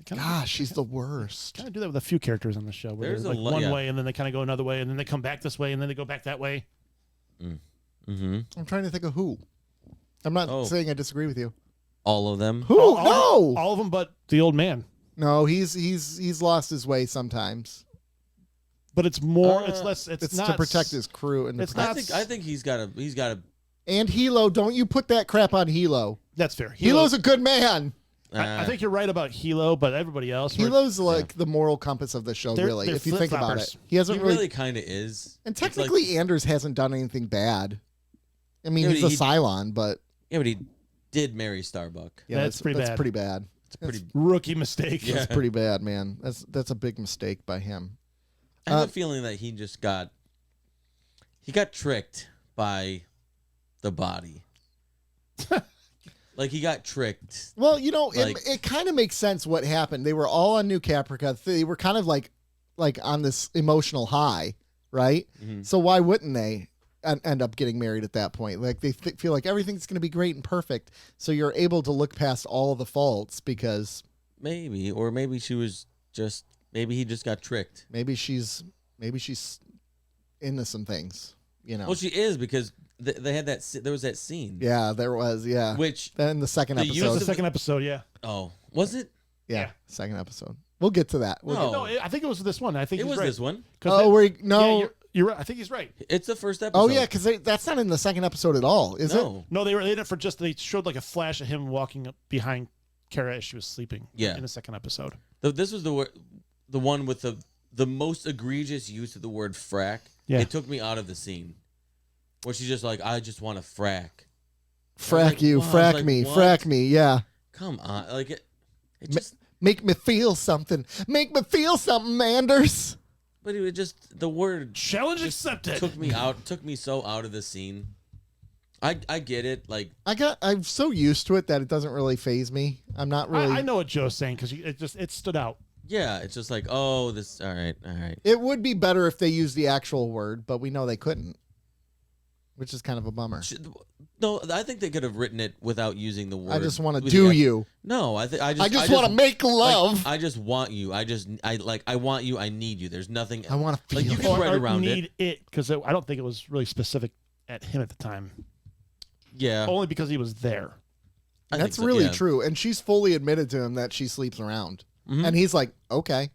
Gosh, she's the worst. Kind of do that with a few characters on the show. Where There's they're one way, and then they kind of go another way, and then they come back this way, and then they go back that way. I'm trying to think of who. I'm not saying I disagree with you. All of them? Who? No! All of them but the old man. No, he's lost his way sometimes. But it's more. It's less. It's not to protect his crew and it's to not- protect. I think he's got a. And Hilo, don't you put that crap on Hilo. That's fair. Hilo's a good man. I think you're right about Hilo, but everybody else. Hilo's like the moral compass of the show, They're- really, they're if you think about it. flip-floppers. He hasn't He really, really kind of is. and It's like- technically Anders hasn't done anything bad. I mean, Yeah, but he's a he- Cylon, but yeah, but he did marry Starbuck. yeah, That's pretty that's bad. pretty bad. It's pretty. rookie mistake. Yeah. That's pretty bad, man. That's a big mistake by him. I have a feeling that he got tricked by the body. Like he got tricked. Well, Like- it kind of makes sense what happened. They were all on New Caprica. They were kind of like on this emotional high, right? Mhm. So why wouldn't they end up getting married at that point? Like they feel like everything's going to be great and perfect. So you're able to look past all of the faults because Maybe she was just. Maybe he just got tricked. maybe she's into some things, Well, she is because they had that. There was that scene. Yeah, there was. Yeah. Which Then the second the That was episode. the second episode. Yeah. was it? Yeah, Yeah. second episode. We'll get to that. No. No, I think it was this one. I think It he's was right. this one. 'Cause Oh, no. Yeah, you're right. I think he's right. It's the first episode. Oh yeah, because that's not in the second episode at all, is it? No. No, they did it for just. They showed like a flash of him walking up behind Kara as she was sleeping. Yeah. In the second episode. This was the one with the most egregious use of the word frack. Yeah. It took me out of the scene. Where she's just like, I just want to frack. Frack like, you, wow, I was frack like, me, what? frack me. Yeah. Come on, like it just. Make me feel something. Make me feel something, Anders. But it was just the word Challenge accepted. took me so out of the scene. I get it. Like I'm so used to it that it doesn't really faze me. I'm not really. I know what Joe's saying because it stood out. yeah, it's just like all right. It would be better if they used the actual word, but we know they couldn't, which is kind of a bummer. No, I think they could have written it without using the word. I just want to with do the- you. No, I just want to make love. I just want you. I want you. I need you. There's nothing. I want to feel. Like, you can write around need it. because I don't think it was really specific at him at the time. Yeah, Only because he was there. I think That's so, really yeah. true, and she's fully admitted to him that she sleeps around, Mhm. and he's like, okay.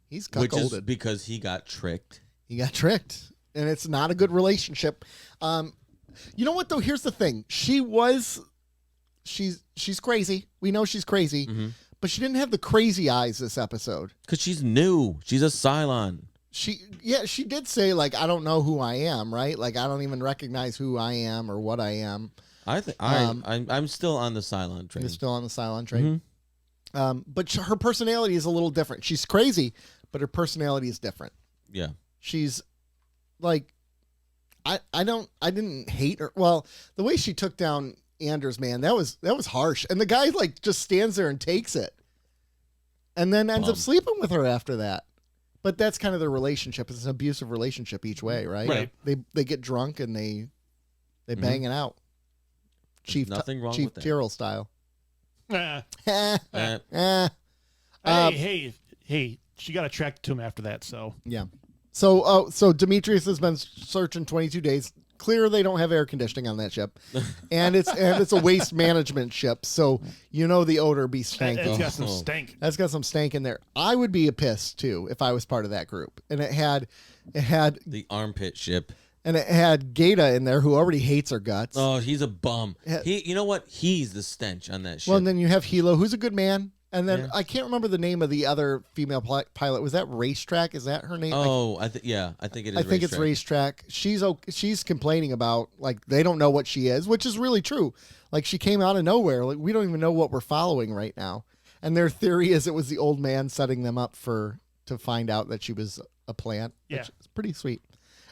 He's Which is cuckolded. because he got tricked. He got tricked, and it's not a good relationship. You know what though? Here's the thing: she's crazy. We know she's crazy, Mm-hmm. but she didn't have the crazy eyes this episode. Because she's new. She's a Cylon. She did say like, I don't know who I am, right? Like I don't even recognize who I am or what I am. I think I'm still on the Cylon train. You're still on the Cylon train. But her personality is a little different. She's crazy, but her personality is different. Yeah. She's like, I didn't hate her. Well, the way she took down Anders, man, that was harsh. And the guy like just stands there and takes it, and then ends up sleeping with her after that. But that's kind of their relationship. It's an abusive relationship each way, right? Right. They get drunk and they bang it out. Chief nothing wrong Chief with that. Tyrrell style. Hey, she got attracted to him after that, so. Yeah. So Demetrius has been searching 22 days. Clear they don't have air conditioning on that ship, and it's a waste management ship. So the odor be stanky. It's got some stank. That's got some stank in there. I would be pissed too if I was part of that group, and it had The armpit ship. and it had Gata in there who already hates her guts. Oh, he's a bum. Yeah. You know what? He's the stench on that ship. Well, and then you have Hilo, who's a good man. And then Yeah. I can't remember the name of the other female pilot. Was that Racetrack? Is that her name? oh, I think it is. I think it's Racetrack. She's complaining about like they don't know what she is, which is really true. Like she came out of nowhere. Like we don't even know what we're following right now. And their theory is it was the old man setting them up to find out that she was a plant. Yeah. Which is pretty sweet.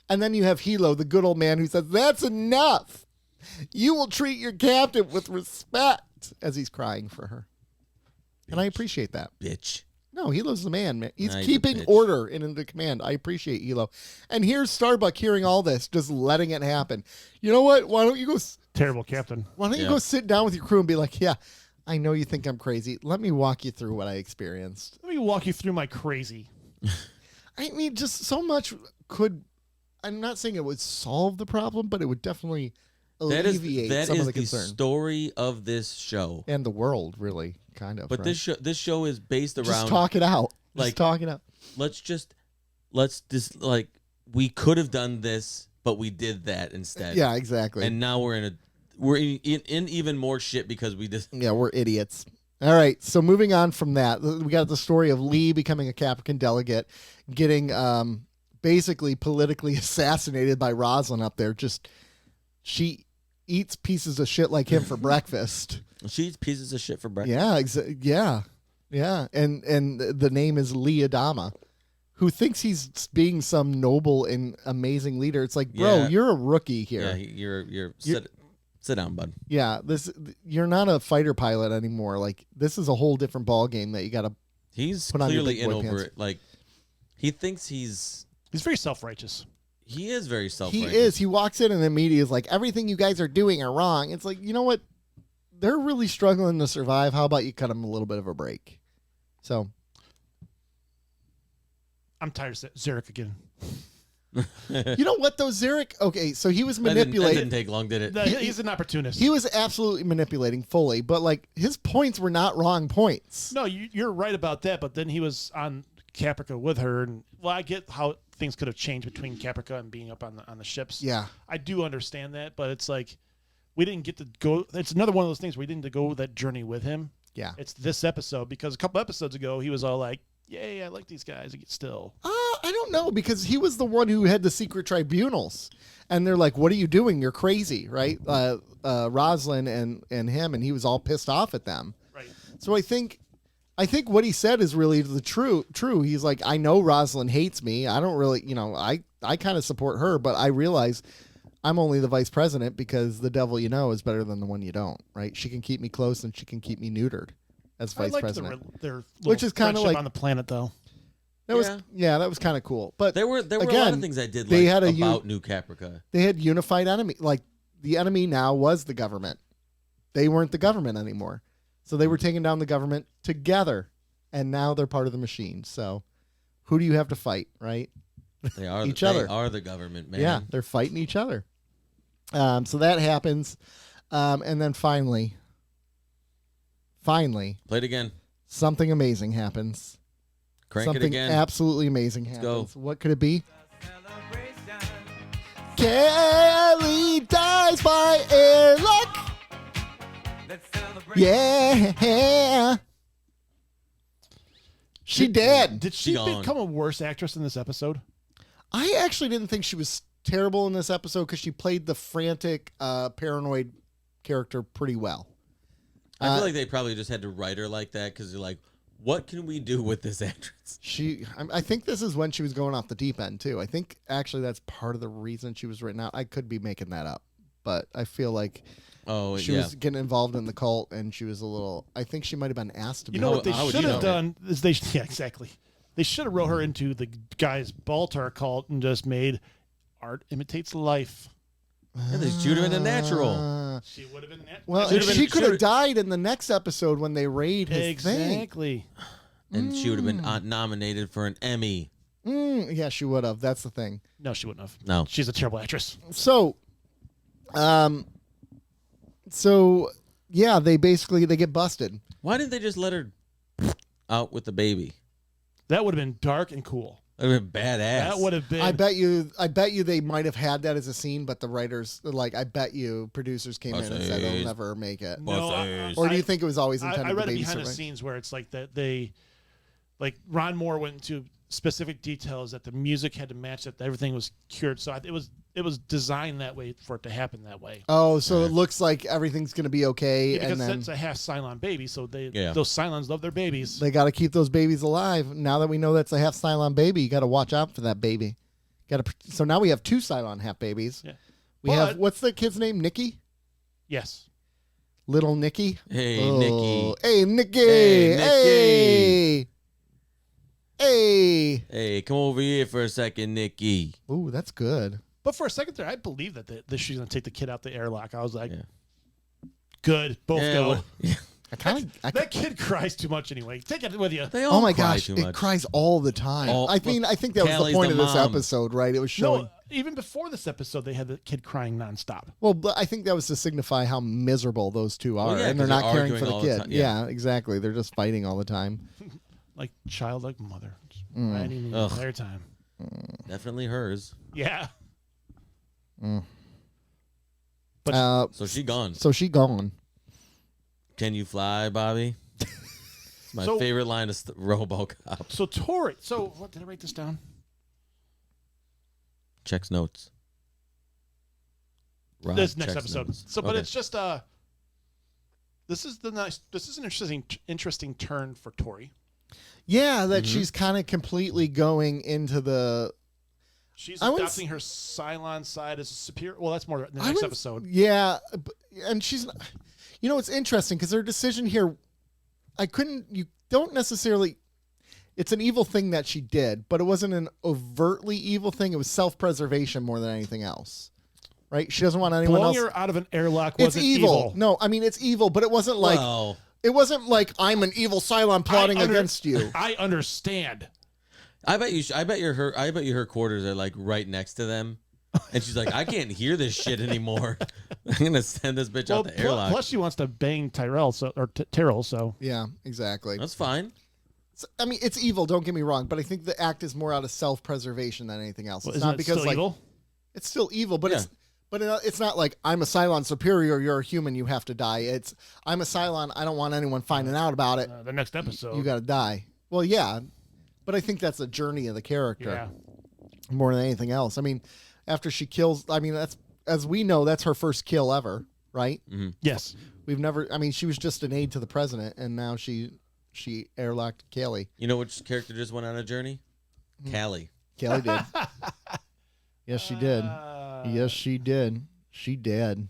And then you have Hilo, the good old man who says, "That's enough. You will treat your captain with respect," as he's crying for her. And I appreciate that. bitch. No, Hilo's the man. He's Nah, he's a keeping bitch. order in the command. I appreciate Hilo. And here's Starbuck hearing all this, just letting it happen. You know what? Why don't you go Terrible captain. go sit down with your crew and be like, "Yeah, I know you think I'm crazy. Let me walk you through what I experienced." Let me walk you through my crazy. I mean, just so much could. I'm not saying it would solve the problem, but it would definitely alleviate that some is of the the concern. story of this show. And the world, really, kind of. But right? this show is based around Just talk it out. like- Just talk it out. let's just like we could have done this, but we did that instead. Yeah, exactly. And now we're in even more shit because we just Yeah, we're idiots. All right, so moving on from that, we got the story of Lee becoming a Caprican delegate, getting basically politically assassinated by Rosalind up there. She eats pieces of shit like him for breakfast. she eats pieces of shit for breakfast. Yeah, yeah. And the name is Lee Adama, who thinks he's being some noble and amazing leader. It's like, bro, Yeah. you're a rookie here. Yeah, you're sit down, bud. Yeah, you're not a fighter pilot anymore. Like, this is a whole different ball game that you got to He's put on your clearly big in boy over pants. it. Like he thinks he's very self-righteous. he is very He self-righteous. is. He walks in and the media is like, everything you guys are doing are wrong. It's like, you know what? They're really struggling to survive. How about you cut them a little bit of a break? So, I'm tired of Zarek again. you know what though, Zarek? Okay, so he was That manipulating. didn't take long, did it? No, he's an opportunist. He was absolutely manipulating fully, but like his points were not wrong points. No, you're right about that. But then he was on Caprica with her, and well, I get how things could have changed between Caprica and being up on the ships. Yeah. I do understand that, but it's like we didn't get to go. It's another one of those things where we didn't go that journey with him. Yeah. It's this episode because a couple episodes ago he was all like, "Yay, I like these guys." Still, I don't know, because he was the one who had the secret tribunals, and they're like, "What are you doing? You're crazy, right?" Rosalind and him, and he was all pissed off at them. right? So I think what he said is really the true. He's like, I know Rosalind hates me. I don't really, I kind of support her, but I realize I'm only the vice president because the devil you know is better than the one you don't, right? She can keep me close and she can keep me neutered as vice president. Their Which is kinda friendship like- on the planet, though. That was that was kind of cool. But There were a lot again, of things I did they like had a about New Caprica. they had unified enemy. Like the enemy now was the government. They weren't the government anymore. So they were taking down the government together. And now they're part of the machine. So who do you have to fight, right? They are Each other. They are the government, man. Yeah, they're fighting each other. So that happens. And then finally, Play it again. something amazing happens. Crank Something it again. absolutely amazing go. happens. What could it be? Kelly dies by airlock. Yeah. She dead. Did she gone. become a worse actress in this episode? I actually didn't think she was terrible in this episode because she played the frantic, paranoid character pretty well. I feel like they probably just had to write her like that because they're like, what can we do with this actress? I think this is when she was going off the deep end too. I think actually that's part of the reason she was written out. I could be making that up, but I feel like she was getting involved in the cult and she was a little. I think she might have been asked to be. You know what they how would should you have know? done is exactly. They should have wrote her into the guy's Baltar cult and just made art imitates life. Yeah, they shoot her in a natural. She would have been that. Well, Should've and been- she could have should've- died in the next episode when they raid his thing. exactly. And she would have been nominated for an Emmy. Yeah, she would have. That's the thing. No, she wouldn't have. No. She's a terrible actress. So, yeah, they get busted. Why didn't they just let her out with the baby? That would have been dark and cool. That would have been badass. That would have been. I bet you they might have had that as a scene, but the writers, like, I bet you producers came in and said they'll never make it. No, Or do you think it was always intended I read to it baby behind the survive? scenes where it's like that they, like Ron Moore went into specific details that the music had to match, that everything was cured. So it was designed that way for it to happen that way. Oh, so it looks like everything's going to be okay, Yeah, because and then it's a half Cylon baby, so Yeah. those Cylons love their babies. they got to keep those babies alive. Now that we know that's a half Cylon baby, you got to watch out for that baby. So now we have 2 Cylon half babies. Yeah. We have, what's the kid's name? Nikki? Yes. Little Nikki? Hey, Nikki. Hey, Nikki. Hey, Hey. Hey. Hey, come over here for a second, Nikki. Ooh, that's good. But for a second there, I believed that she's going to take the kid out the airlock. I was like, Yeah. good, both Yeah, go. well, I kind of. That kid cries too much anyway. Take it with you. They all Oh my cry gosh, too it much. cries all the time. I think that was Callie's the point the of this mom. episode, right? It was showing. No, even before this episode, they had the kid crying nonstop. Well, but I think that was to signify how miserable those two are, yeah, and they're 'cause not they're caring for arguing the all the kid. time, yeah. Yeah, exactly. They're just fighting all the time. Like childlike mother, just riding the Ugh. entire time. Definitely hers. Yeah. Mm. But So she gone. So she gone. Can you fly, Bobby? It's my So- favorite line of RoboCop. so Tori. So what did I write this down? Checks notes. Rob This next checks episode. notes. So, but Okay. it's just This is an interesting turn for Tori. Yeah, that she's kind of completely going into the. She's I would adopting her Cylon side as a superior. Well, that's more in the I next would- episode. Yeah, and she's. You know, it's interesting because her decision here. You don't necessarily. It's an evil thing that she did, but it wasn't an overtly evil thing. It was self-preservation more than anything else. Right? She doesn't want anyone Blowing else. her out of an airlock It's wasn't evil. No, I mean it's evil, but it wasn't like Well, it wasn't like I'm an evil Cylon plotting against you. I understand. I bet you. I bet her quarters are like right next to them, and she's like, I can't hear this shit anymore. I'm gonna send this bitch out the airlock. Plus, she wants to bang Tyrell, Terrell. So Yeah, exactly. That's fine. I mean, it's evil. Don't get me wrong, but I think the act is more out of self-preservation than anything else. well, It's isn't not it because still like evil? it's still evil, but Yeah. it's not like I'm a Cylon superior. You're a human. You have to die. It's I'm a Cylon. I don't want anyone finding out about it. The next episode. You got to die. Well, yeah, but I think that's a journey of the character Yeah. more than anything else. I mean, after she kills, I mean, that's as we know, that's her first kill ever, right? Yes. We've never. I mean, she was just an aide to the president, and now she airlocked Kelly. You know which character just went on a journey? Callie. Kelly did. Yes, she did. Yes, she did. She dead.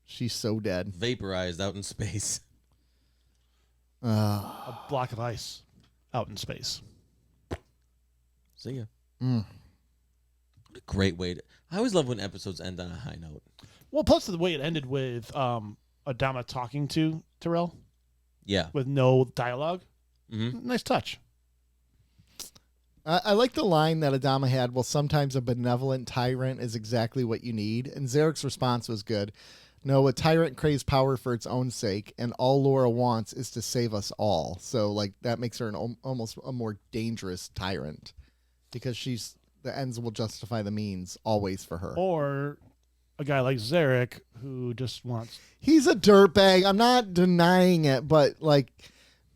She's so dead. Vaporized out in space. A block of ice out in space. See ya. Mm. Great way to. I always love when episodes end on a high note. Well, plus the way it ended with Adama talking to Terrell Yeah. with no dialogue. Mm-hmm. Nice touch. I like the line that Adama had. Well, sometimes a benevolent tyrant is exactly what you need. And Zarek's response was good. No, a tyrant craves power for its own sake, and all Laura wants is to save us all. So, like, that makes her almost a more dangerous tyrant because the ends will justify the means always for her. Or a guy like Zarek who just wants. He's a dirtbag. I'm not denying it, but like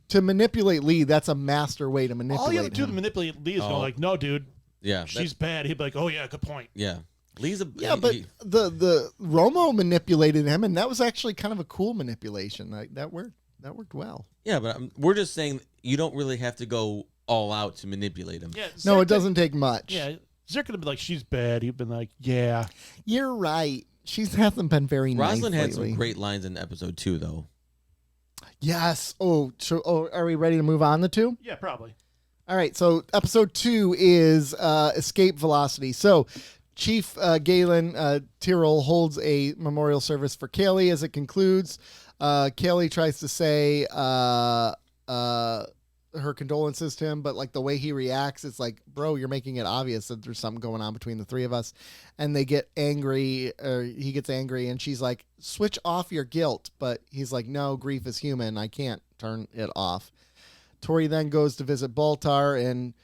to manipulate Lee, that's a master way to manipulate All you have to do to him. manipulate Lee is go Oh. like, no, dude, Yeah. she's bad. He'd be like, oh yeah, good point. Yeah. Lee's a. Yeah, but the Romo manipulated him, and that was actually kind of a cool manipulation. Like, that worked well. Yeah, but we're just saying you don't really have to go all out to manipulate him. Yeah, No, Zarek it doesn't take much. Yeah, Zarek could have been like, she's bad. He'd been like, yeah. You're right. She hasn't been very Rosalind nice had lately. some great lines in episode 2, though. Yes. Are we ready to move on the two? Yeah, probably. All right, so episode 2 is escape velocity. So Chief Galen Tyrrell holds a memorial service for Kaylee as it concludes. Kaylee tries to say her condolences to him, but like the way he reacts, it's like, bro, you're making it obvious that there's something going on between the three of us. And they get angry, or he gets angry, and she's like, switch off your guilt. But he's like, no, grief is human. I can't turn it off. Tori then goes to visit Baltar, and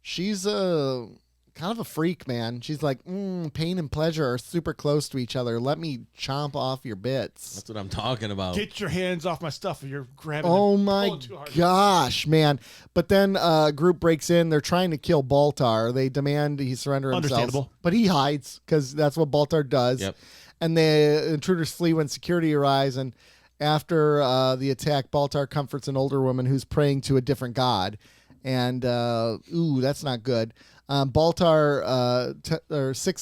she's kind of a freak, man. She's like, pain and pleasure are super close to each other. Let me chomp off your bits. That's what I'm talking about. Get your hands off my stuff or you're grabbing Oh and my pulling too hard. gosh, man. But then a group breaks in. They're trying to kill Baltar. They demand he surrender himself. Understandable. But he hides because that's what Baltar does. Yep. And the intruders flee when security arrives. And after the attack, Baltar comforts an older woman who's praying to a different god. And, that's not good. Six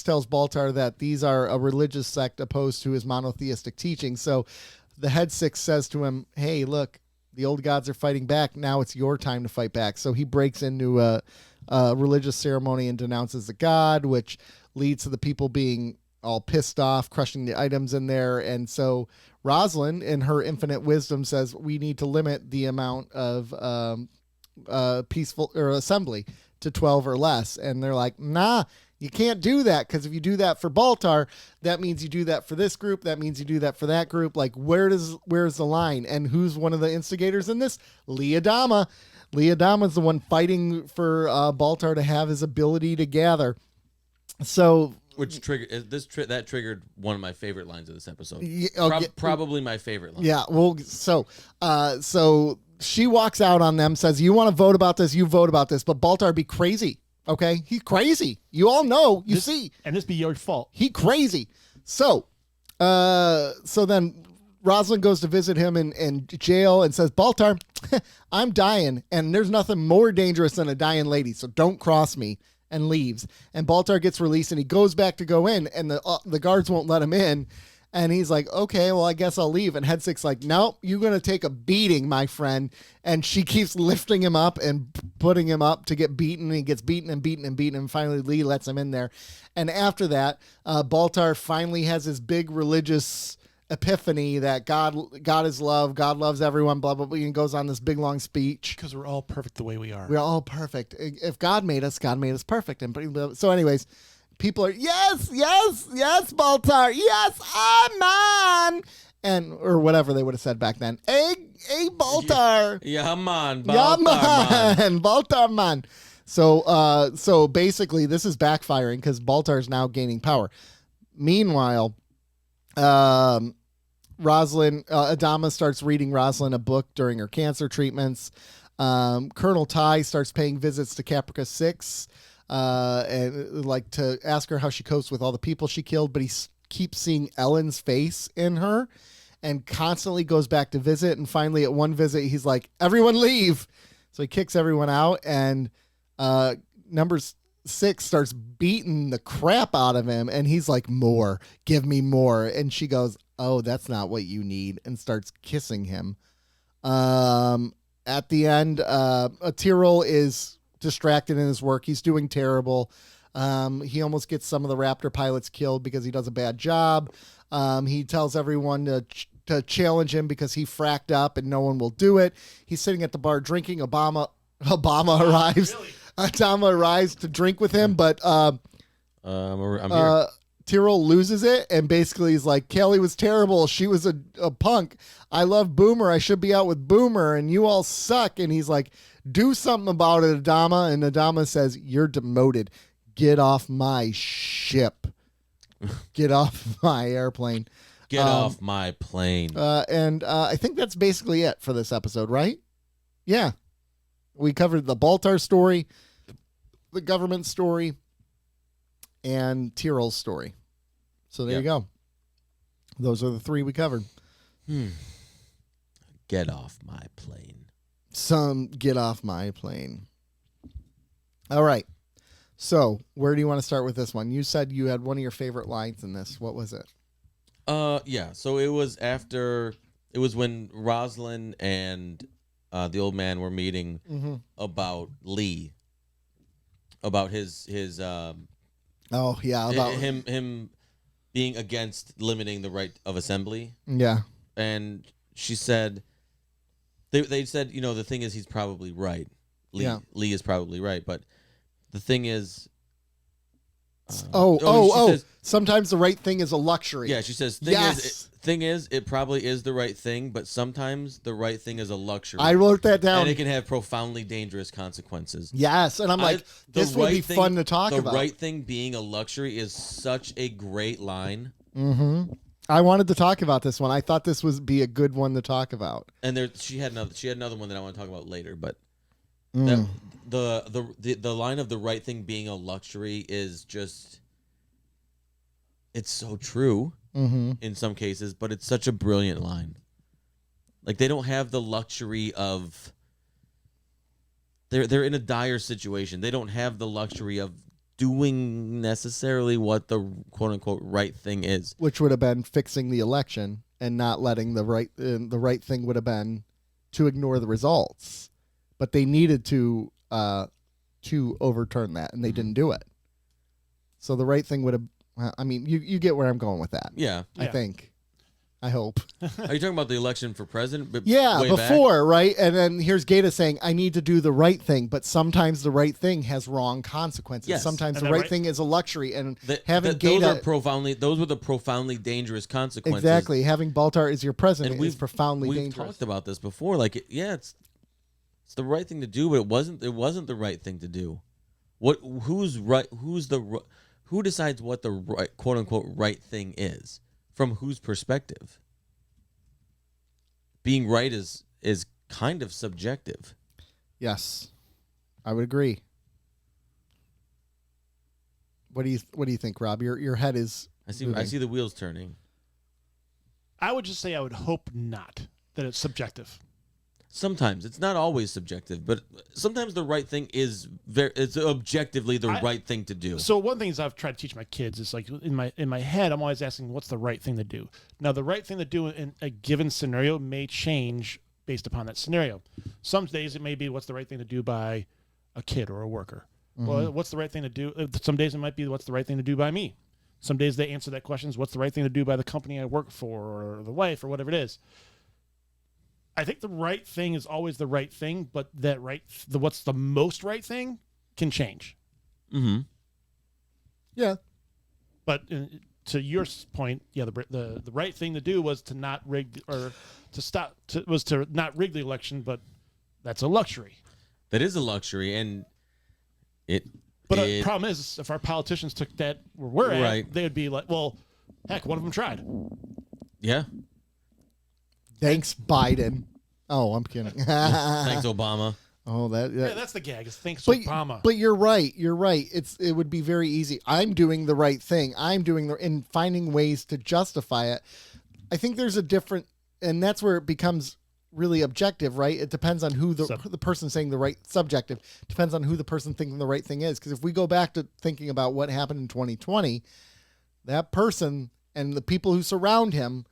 tells Baltar that these are a religious sect opposed to his monotheistic teaching. So the head six says to him, hey, look, the old gods are fighting back. Now it's your time to fight back. So he breaks into a religious ceremony and denounces the god, which leads to the people being all pissed off, crushing the items in there. And so Rosalind, in her infinite wisdom, says we need to limit the amount of peaceful or assembly to 12 or less. And they're like, nah, you can't do that, because if you do that for Baltar, that means you do that for this group. That means you do that for that group. Like, where's the line? And who's one of the instigators in this? Lee Adama. Lee Adama's the one fighting for Baltar to have his ability to gather. So, which triggered that triggered one of my favorite lines of this episode. Probably my favorite line. Yeah. Well, so she walks out on them, says, "You want to vote about this? You vote about this." But Baltar be crazy. Okay, he's crazy. You all know. You see, and this be your fault. He crazy. So then Rosalind goes to visit him in jail and says, "Baltar, I'm dying, and there's nothing more dangerous than a dying lady, so don't cross me," and leaves. And Baltar gets released, and he goes back to go in, and the guards won't let him in. And he's like, "Okay, well, I guess I'll leave." And Headsick's like, "Nope, you're going to take a beating, my friend." And she keeps lifting him up and putting him up to get beaten. And he gets beaten and beaten and beaten. And finally, Lee lets him in there. And after that, Baltar finally has his big religious epiphany that God is love. God loves everyone, blah, blah, blah. And goes on this big, long speech. Because we're all perfect the way we are. We're all perfect. If God made us perfect. And so anyways, people are, yes, Baltar, yes, amen, or whatever they would have said back then. Hey, Baltar. Yeah, man. Baltar, man. Baltar, man. So basically, this is backfiring because Baltar is now gaining power. Meanwhile, Adama starts reading Rosalind a book during her cancer treatments. Colonel Ty starts paying visits to Caprica 6. And like to ask her how she copes with all the people she killed, but he keeps seeing Ellen's face in her and constantly goes back to visit. And finally, at one visit, he's like, "Everyone leave." So he kicks everyone out, and number 6 starts beating the crap out of him. And he's like, "More, give me more." And she goes, "Oh, that's not what you need," and starts kissing him. At the end, Tyrell is distracted in his work. He's doing terrible. He almost gets some of the Raptor pilots killed because he does a bad job. He tells everyone to challenge him because he fracked up and no one will do it. He's sitting at the bar drinking. Obama arrives. Really? Adama arrives to drink with him, but I'm here. Tyrell loses it and basically he's like, "Kelly was terrible. She was a punk. I love Boomer. I should be out with Boomer, and you all suck." And he's like, "Do something about it, Adama." And Adama says, "You're demoted. Get off my ship. Get off my airplane. Get off my plane." And I think that's basically it for this episode, right? Yeah. We covered the Baltar story, the government story, and Tyrell's story. So there you go. Those are the 3 we covered. Get off my plane. Get off my plane. All right. So where do you want to start with this one? You said you had one of your favorite lines in this. What was it? Yeah. So it was when Rosalind and the old man were meeting about Lee, about his about him being against limiting the right of assembly. Yeah. And she said, they said, the thing is, he's probably right. Lee is probably right, but the thing is, says, sometimes the right thing is a luxury. Yeah, she says, thing is, it probably is the right thing, but sometimes the right thing is a luxury. I wrote that down. And it can have profoundly dangerous consequences. Yes, and I'm like, this would be fun to talk about. The right thing being a luxury is such a great line. Mm-hmm. I wanted to talk about this one. I thought this would be a good one to talk about. And she had another one that I want to talk about later, but the line of the right thing being a luxury is just, it's so true in some cases, but it's such a brilliant line. Like, they don't have the luxury of, they're in a dire situation. They don't have the luxury of doing necessarily what the quote unquote right thing is, which would have been fixing the election and not letting the right thing would have been to ignore the results, but they needed to overturn that, and they didn't do it. So the right thing would have, I mean, you get where I'm going with that. Yeah. I think I hope. Are you talking about the election for president? Yeah, way before, back? right? And then here's Gata saying, I need to do the right thing, but sometimes the right thing has wrong consequences. Yes. Sometimes And the the right right- thing is a luxury. And Those were the profoundly dangerous consequences. exactly, having Baltar as your president And is profoundly we've dangerous. talked about this before. Like, it's the right thing to do, but it wasn't the right thing to do. Who's right? Who decides what the right, quote unquote, right thing is? From whose perspective? Being right is kind of subjective. Yes, I would agree. What do you think, Rob? Your head is. I moving. see the wheels turning. I would just say I would hope not that it's subjective. Sometimes it's not always subjective, but sometimes the right thing is it's objectively the right thing to do. So one thing is I've tried to teach my kids is like in my head I'm always asking what's the right thing to do. Now the right thing to do in a given scenario may change based upon that scenario. Some days it may be what's the right thing to do by a kid or a worker. Well, what's the right thing to do? Some days it might be what's the right thing to do by me. Some days they answer that question is what's the right thing to do by the company I work for or the wife or whatever it is. I think the right thing is always the right thing, but what's the most right thing can change. Mm-hmm. Yeah. But to your point, yeah, the right thing to do was to not rig to not rig the election, but that's a luxury. That is a luxury, and But the problem is, if our politicians took that where we're at, Right. they would be like, well, heck, one of them tried. Yeah. Thanks, Biden. Oh, I'm kidding. Thanks, Obama. Oh, Yeah, that's the gag. Is thanks but, Obama. But you're right. You're right. It would be very easy. I'm doing the right thing. in finding ways to justify it. I think there's a different, and that's where it becomes really objective, right? It depends on who the person saying the right subjective depends on who the person thinking the right thing is. Because if we go back to thinking about what happened in 2020, that person and the people who surround him,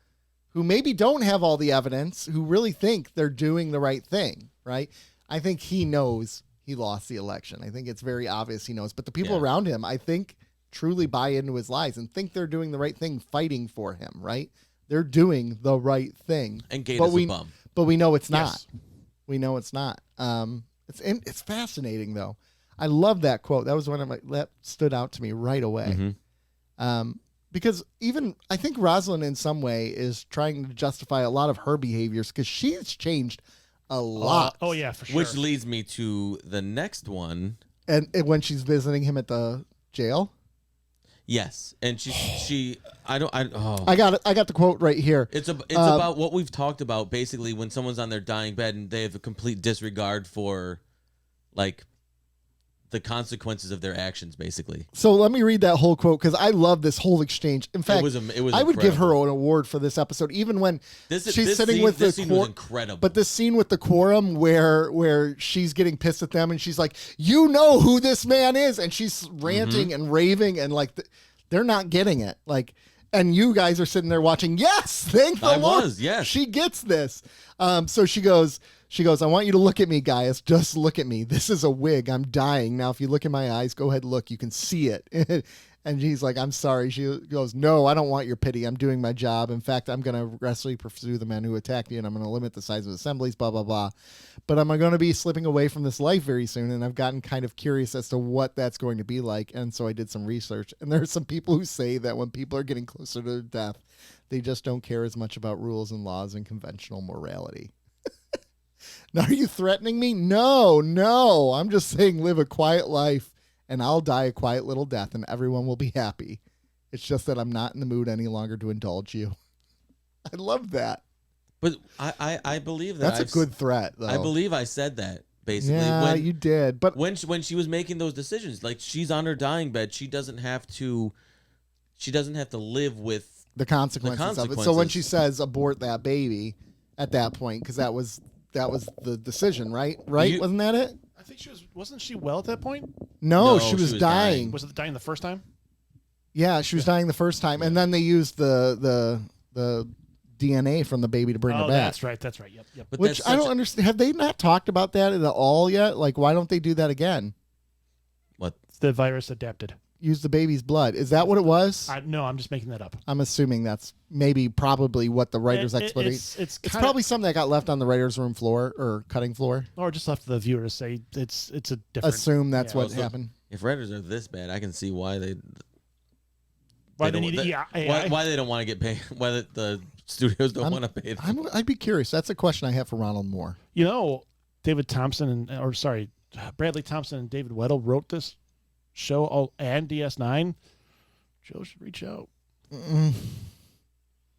who maybe don't have all the evidence, who really think they're doing the right thing, right? I think he knows he lost the election. I think it's very obvious he knows. But the people around him, I think, truly buy into his lies and think they're doing the right thing, fighting for him, right? They're doing the right thing. And Gata's a bum. But we know it's not. Yes. We know it's not. It's fascinating, though. I love that quote. That was one of that stood out to me right away. Mm-hmm. Because even I think Rosalind in some way is trying to justify a lot of her behaviors because she's changed a lot. Oh yeah, for sure. Which leads me to the next one. And when she's visiting him at the jail. Yes, and I got the quote right here. It's about what we've talked about. Basically, when someone's on their dying bed and they have a complete disregard for, like, the consequences of their actions, basically. So let me read that whole quote because I love this whole exchange. In fact, it was I would give her incredible. an award for this episode, even when This she's sitting scene, with this the scene was incredible. But this scene with the quorum where she's getting pissed at them and she's like, "You know who this man is," and she's ranting and raving and like they're not getting it. Like, and you guys are sitting there watching. Yes, thank the Lord. Yes. She gets this. So she goes, I want you to look at me, Gaius. Just look at me. This is a wig. I'm dying. Now, if you look in my eyes, go ahead, look. You can see it. And he's like, I'm sorry. She goes, no, I don't want your pity. I'm doing my job. In fact, I'm going to aggressively pursue the men who attacked you, and I'm going to limit the size of assemblies, blah, blah, blah. But I'm going to be slipping away from this life very soon, and I've gotten kind of curious as to what that's going to be like. And so I did some research. And there are some people who say that when people are getting closer to their death, they just don't care as much about rules and laws and conventional morality. Now, are you threatening me? No. I'm just saying live a quiet life and I'll die a quiet little death and everyone will be happy. It's just that I'm not in the mood any longer to indulge you. I love that. But I believe that. That's a good threat, though. I believe I said that, basically. Yeah, you did. But when she was making those decisions, like, she's on her dying bed, she doesn't have to live with the consequences of it. So when she says abort that baby at that point, because that was the decision, right? Wasn't that it? I think wasn't she well at that point? No, No, she was dying. dying. Was it dying the first time? Yeah, she was dying the first time, and then they used the DNA from the baby to bring her back. That's right. Yep. But Which I don't understand. Have they not talked about that at all yet? Like, why don't they do that again? What? The virus adapted. use the baby's blood. Is that what it was? No, I'm just making that up. I'm assuming that's probably what the writer's explanation. It's probably something that got left on the writer's room floor or cutting floor. Or just left the viewer to say it's a different. Assume that's what Also, happened. If writers are this bad, I can see why they need why they don't want to get paid. Why the studios don't want to pay them. I'd be curious. That's a question I have for Ronald Moore. You know, Bradley Thompson and David Weddle wrote this show and DS9. Joe should reach out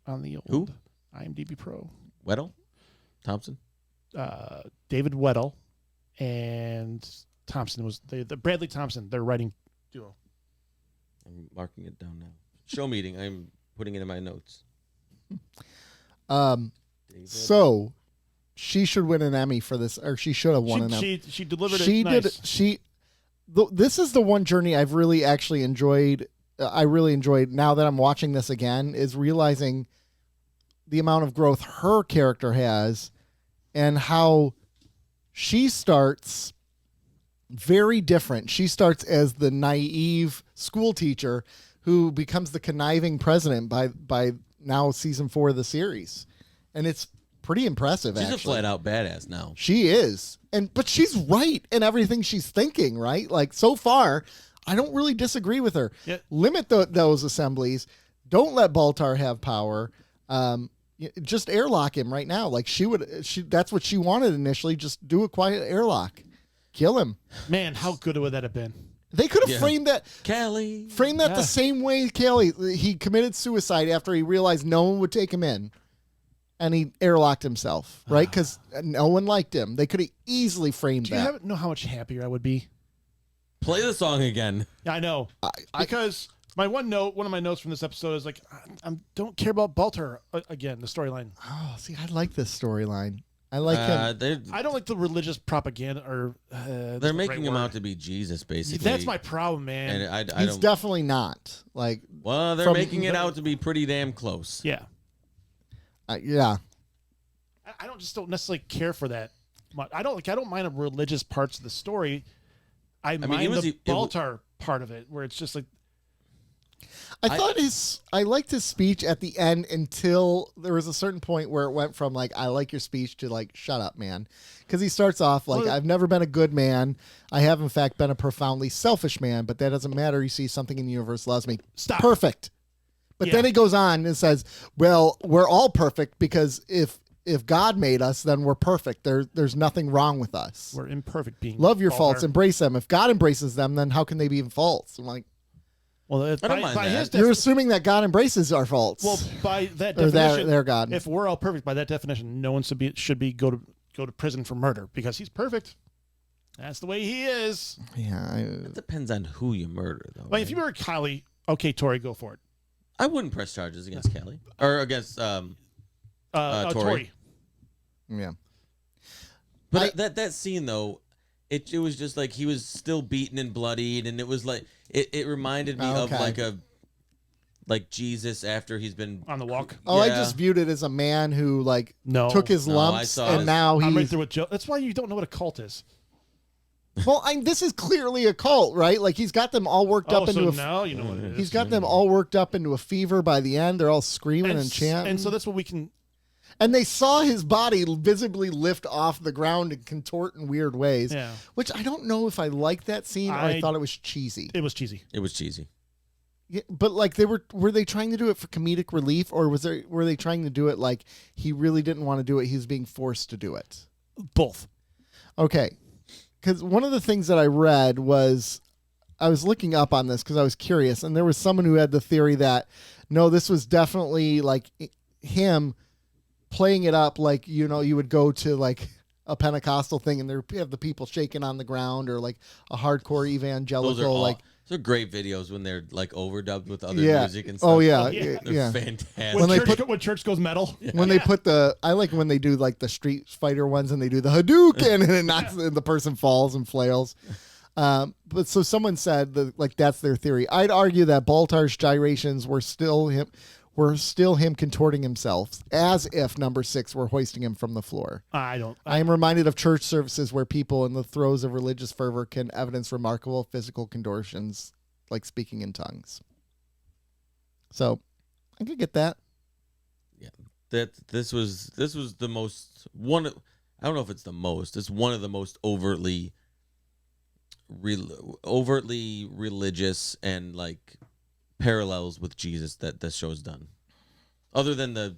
on the old IMDb Pro. Weddle? Thompson? David Weddle and Thompson was the Bradley Thompson. They're writing duo. I'm marking it down now. Show meeting. I'm putting it in my notes. So she should win an Emmy for this, or she should have won an Emmy. She delivered it nice. This is the one journey I've really actually enjoyed. I really enjoyed now that I'm watching this again, is realizing the amount of growth her character has and how she starts very different. She starts as the naive school teacher who becomes the conniving president by now season 4 of the series. And it's pretty impressive. She's actually a flat out badass now. She is. But she's right in everything she's thinking, right? Like, so far, I don't really disagree with her. Yeah. Limit those assemblies. Don't let Baltar have power. Just airlock him right now. Like, that's what she wanted initially. Just do a quiet airlock. Kill him. Man, how good would that have been? They could have framed that the same way Kelly. He committed suicide after he realized no one would take him in. And he airlocked himself, right? Because no one liked him. They could have easily framed that. Do you know how much happier I would be? Play the song again. Yeah, I know. Because one of my notes from this episode is like, I don't care about Baltar again, the storyline. Oh, see, I like this storyline. I like him. I don't like the religious propaganda, or they're making him out to be Jesus, basically. That's my problem, man. And He's definitely not. Like, well, they're making it out to be pretty damn close. Yeah. Yeah. I don't necessarily care for that much. I don't mind the religious parts of the story. I mind the Baltar part of it, where it's just like. I liked his speech at the end until there was a certain point where it went from like, I like your speech to like, shut up, man. Because he starts off like, I've never been a good man. I have, in fact, been a profoundly selfish man, but that doesn't matter. You see, something in the universe loves me. Stop. Perfect. But then he goes on and says, well, we're all perfect because if God made us, then we're perfect. There's nothing wrong with us. We're imperfect beings. Love your faults, embrace them. If God embraces them, then how can they be faults? I'm like, well, I don't mind that. You're assuming that God embraces our faults. Well, by that or definition, their God. If we're all perfect, by that definition, no one should be go to prison for murder because he's perfect. That's the way he is. Yeah, it depends on who you murder, though. Like if you murder Kylie, okay, Tori, go for it. I wouldn't press charges against Kelly or against Tori. Yeah, but that scene though, it was just like he was still beaten and bloodied, and it was like it reminded me of like Jesus after he's been on the walk. Oh, yeah. I just viewed it as a man who took his lumps and now he's. I'm right there with Joe. That's why you don't know what a cult is. Well, this is clearly a cult, right? Like he's got them all worked up into now you know what it is. He's got them all worked up into a fever by the end. They're all screaming and chanting. And so that's what we can. And they saw his body visibly lift off the ground and contort in weird ways. Yeah. Which I don't know if I liked that scene or I thought it was cheesy. It was cheesy. It was cheesy. Yeah, but like were they trying to do it for comedic relief, or were they trying to do it like he really didn't want to do it? He was being forced to do it. Both. Okay. Because one of the things that I read was, I was looking up on this because I was curious, and there was someone who had the theory that, no, this was definitely like him playing it up like, you know, you would go to like a Pentecostal thing and there have the people shaking on the ground, or like a hardcore evangelical. Those are great videos when they're like overdubbed with other music and stuff. Oh yeah, they're fantastic. When church goes metal. When they put I like when they do like the Street Fighter ones and they do the Hadouken and it knocks and the person falls and flails. But so someone said that like that's their theory. I'd argue that Baltar's gyrations were still him contorting himself as if number 6 were hoisting him from the floor. I am reminded of church services where people in the throes of religious fervor can evidence remarkable physical contortions like speaking in tongues. So I could get that. Yeah, this was the most one. I don't know if it's the most. It's one of the most overtly religious and like parallels with Jesus that this show's done. Other than the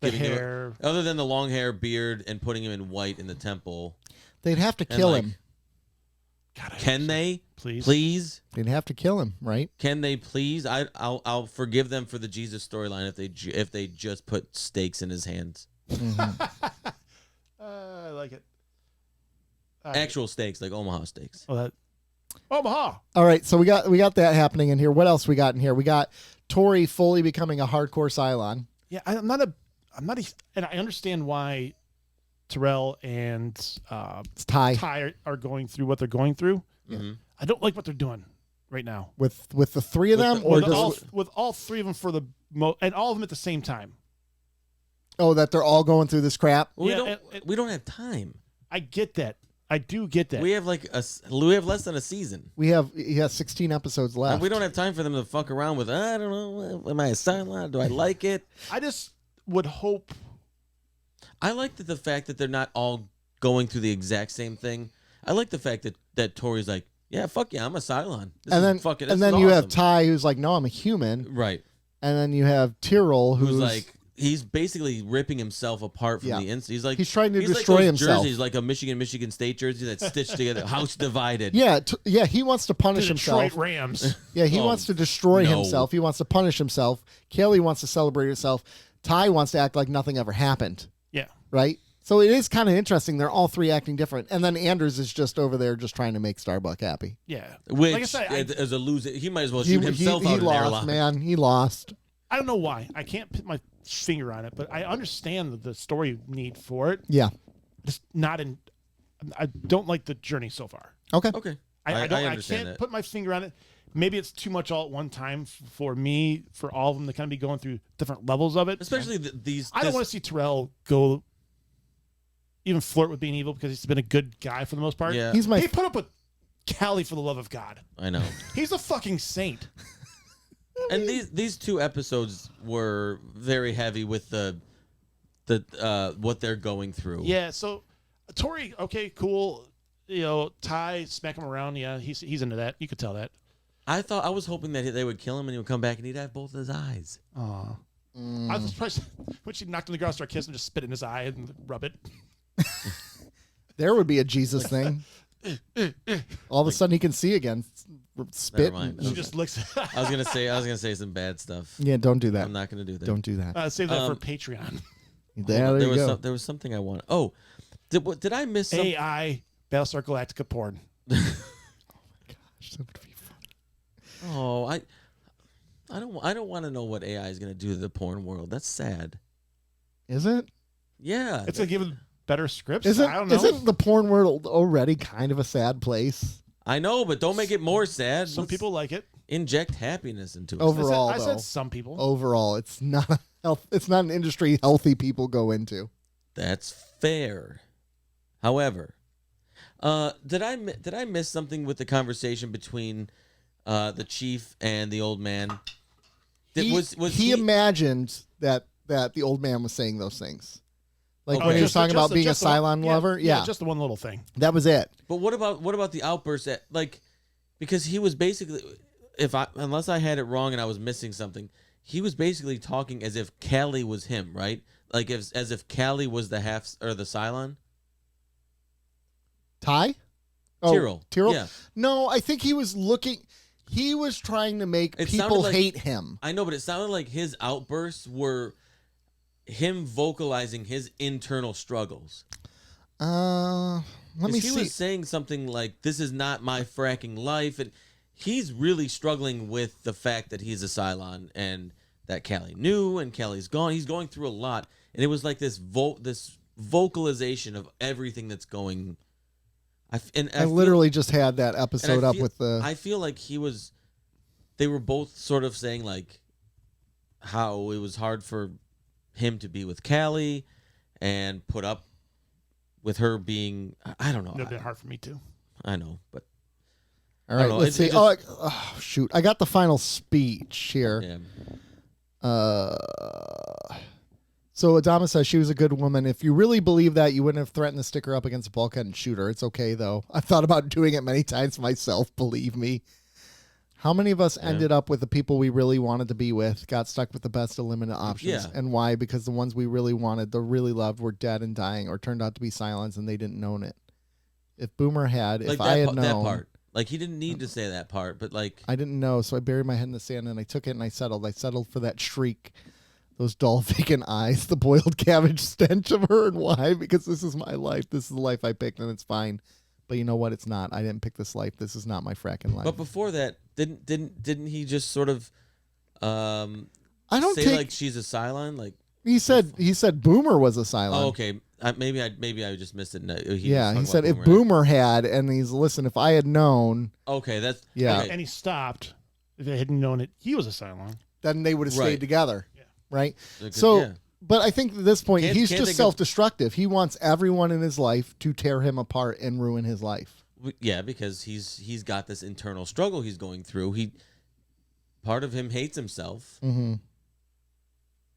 hair. Other than the long hair, beard, and putting him in white in the temple. They'd have to And, kill like, him. God, Can they please? They'd have to kill him, right? Can they please? I'll forgive them for the Jesus storyline if they just put stakes in his hands. I like it. Actual stakes, like Omaha stakes. Oh, that Omaha. All right, so we got that happening in here. What else we got in here? We got Tori fully becoming a hardcore Cylon. Yeah, I'm not a, and I understand why Terrell and Ty are going through what they're going through. Mm-hmm. I don't like what they're doing right now With the three of With them, the- or with just all three of them and all of them at the same time. that they're all going through this crap. Yeah, We don't have time. I get that. I do get that. We have we have less than a season. We have 16 episodes left. And we don't have time for them to fuck around with. I don't know. Am I a Cylon? Do I like it? I just would hope. I like the fact that they're not all going through the exact same thing. I like the fact that Tori's like, yeah, fuck yeah, I'm a Cylon. And then you have Ty, who's like, no, I'm a human. Right. And then you have Tyrell, Who's like, he's basically ripping himself apart from the inside. He's like, he's trying to like destroy those himself. Jerseys, like a Michigan State jersey that's stitched together, house divided. Yeah, he wants to punish The himself. Detroit Rams. Yeah, he Oh, wants to destroy no. himself. He wants to punish himself. Kaylee wants to celebrate herself. Ty wants to act like nothing ever happened. Yeah. Right? So it is kind of interesting. They're all three acting different. And then Anders is just over there just trying to make Starbuck happy. Yeah. Which, like I said, as a loser, he might as well shoot himself out he in the lost, airlock. man. He lost. I don't know why. I can't put my finger on it, but I understand the story need for it. Yeah. Just not in. I don't like the journey so far. Okay. Okay. I understand can't that. put my finger on it. Maybe it's too much all at one time for me, for all of them to kind of be going through different levels of it. Especially these. I don't want to see Terrell go even flirt with being evil because he's been a good guy for the most part. Yeah. He put up with Callie for the love of God. I know. He's a fucking saint. And these two episodes were very heavy with the what they're going through. Yeah, so Tori, okay, cool. Ty, smack him around. Yeah, he's into that. You could tell that. I was hoping that they would kill him and he would come back and he'd have both his eyes. Aw. I was surprised when she knocked on the ground, started kissing, just spit in his eye and rub it. There would be a Jesus thing. All of a sudden he can see again. Spit. Never mind. She just looks. I was gonna say some bad stuff. Yeah, don't do that. I'm not gonna do that. Don't do that. Save that for Patreon. There you go. There was something I wanted. Oh, did I miss something? AI Battlestar Galactica porn. Gosh, that would be fun. Oh, I don't want to know what AI is gonna do to the porn world. That's sad. Is it? Yeah. It's gonna give it better scripts. Isn't, I don't know. isn't the porn world already kind of a sad place? I know, but don't make it more sad. Some people like it. Inject happiness into it. Overall, I said though. some people. Overall, it's not a it's not an industry healthy people go into. That's fair. However, did I miss something with the conversation between the chief and the old man? He imagined that the old man was saying those things. Like Okay. when he was talking about being a just the one- Cylon lover. Yeah, just the one little thing. that was it. But what about the outburst that, like, because he was basically, unless I had it wrong and I was missing something, he was basically talking as if Callie was him, right? Like as if Callie was the the Cylon. Ty? Tyrell. Tyrell? Yeah. No, I think he was looking. He was trying to make It sounded people like- hate him. I know, but it sounded like his outbursts were him vocalizing his internal struggles. Let me He see. was saying something like, "This is not my fracking life," and he's really struggling with the fact that he's a Cylon and that Callie knew and Callie's gone. He's going through a lot, and it was like this vocalization of everything that's going. I literally just had that episode up with the. I feel like they were both sort of saying like how it was hard for him to be with Callie and put up with her being. I don't know. It'd been hard for me too. I know, but All right, know, let's see. Oh, shoot. I got the final speech here. Yeah. So Adama says she was a good woman. If you really believe that, you wouldn't have threatened to stick her up against a bulkhead and shoot her. It's okay, though. I've thought about doing it many times myself, believe me. How many of us ended up with the people we really wanted to be with, got stuck with the best of limited options? Yeah. And why? Because the ones we really wanted, the really loved, were dead and dying or turned out to be silence and they didn't know it. If Boomer had, Like if I had known. that part. Like, he didn't need to say that part, but like. I didn't know, so I buried my head in the sand and I took it and I settled. I settled for that shriek, those dull, vacant eyes, the boiled cabbage stench of her. And why? Because this is my life. This is the life I picked, and it's fine. But you know what? It's not. I didn't pick this life. This is not my fracking life. But before that, didn't he just sort of I don't say take, like she's a Cylon? Like he said Boomer was a Cylon. oh, okay. Maybe I just missed it. He said if Boomer Boomer had, and listen, if I had known, okay, that's yeah, okay. And he stopped. If they hadn't known it, he was a Cylon. then they would have stayed Right. together, Yeah. right? Because, So, yeah. but I think at this point, Can't he's they just go- self-destructive. He wants everyone in his life to tear him apart and ruin his life. Yeah, because he's got this internal struggle he's going through. Part of him hates himself, Mm-hmm.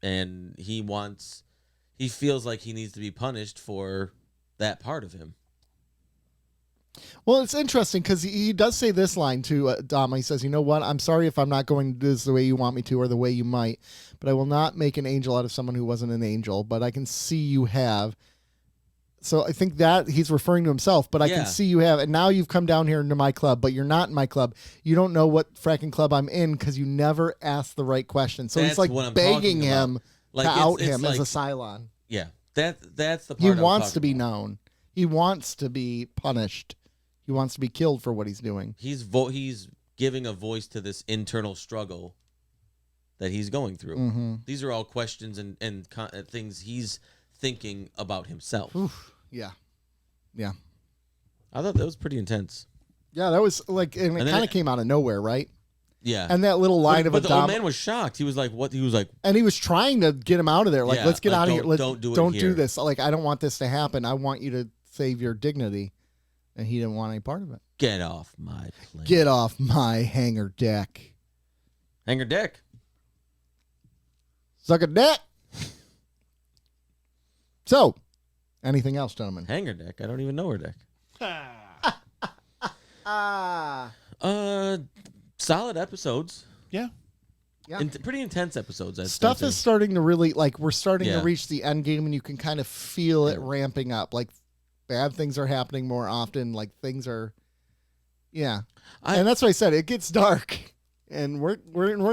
and he feels like he needs to be punished for that part of him. Well, it's interesting because he does say this line to Dom. He says, you know what? I'm sorry if I'm not going to do this the way you want me to or the way you might, but I will not make an angel out of someone who wasn't an angel, but I can see you have. So I think that he's referring to himself, but I Yeah. can see you have. And now you've come down here into my club, but you're not in my club. You don't know what fracking club I'm in because you never asked the right question. So he's That's like what I'm begging talking him about. Like, to it's- out it's him like- as a Cylon. Yeah, that's the part He I'm wants to talking be about. known. He wants to be punished. He wants to be killed for what he's doing. He's giving a voice to this internal struggle that he's going through. Mm-hmm. These are all questions and things he's thinking about himself. Oof. Yeah. Yeah. I thought that was pretty intense. Yeah, that was like, and it then kind of it- came out of nowhere, right? Yeah. And that little line but, of but the Adam, old man was shocked. He was like, "What?" He was like, and he was trying to get him out of there. Like, Yeah, let's get like, out of here. don't do it Don't here. do this. Like, I don't want this to happen. I want you to save your dignity. And he didn't want any part of it. "Get off my plane." Get off my hangar deck. Hanger deck. Suck a dick. So, anything else, gentlemen? Hanger deck. I don't even know her deck. Ah. Solid episodes. Yeah. Yeah. Pretty intense episodes. Stuff is starting to really, like, we're starting to Yeah. reach the end game, and you can kind of feel it Yeah. ramping up. Like, bad things are happening more often. Like, things are, yeah. And that's why I said it gets dark, and we're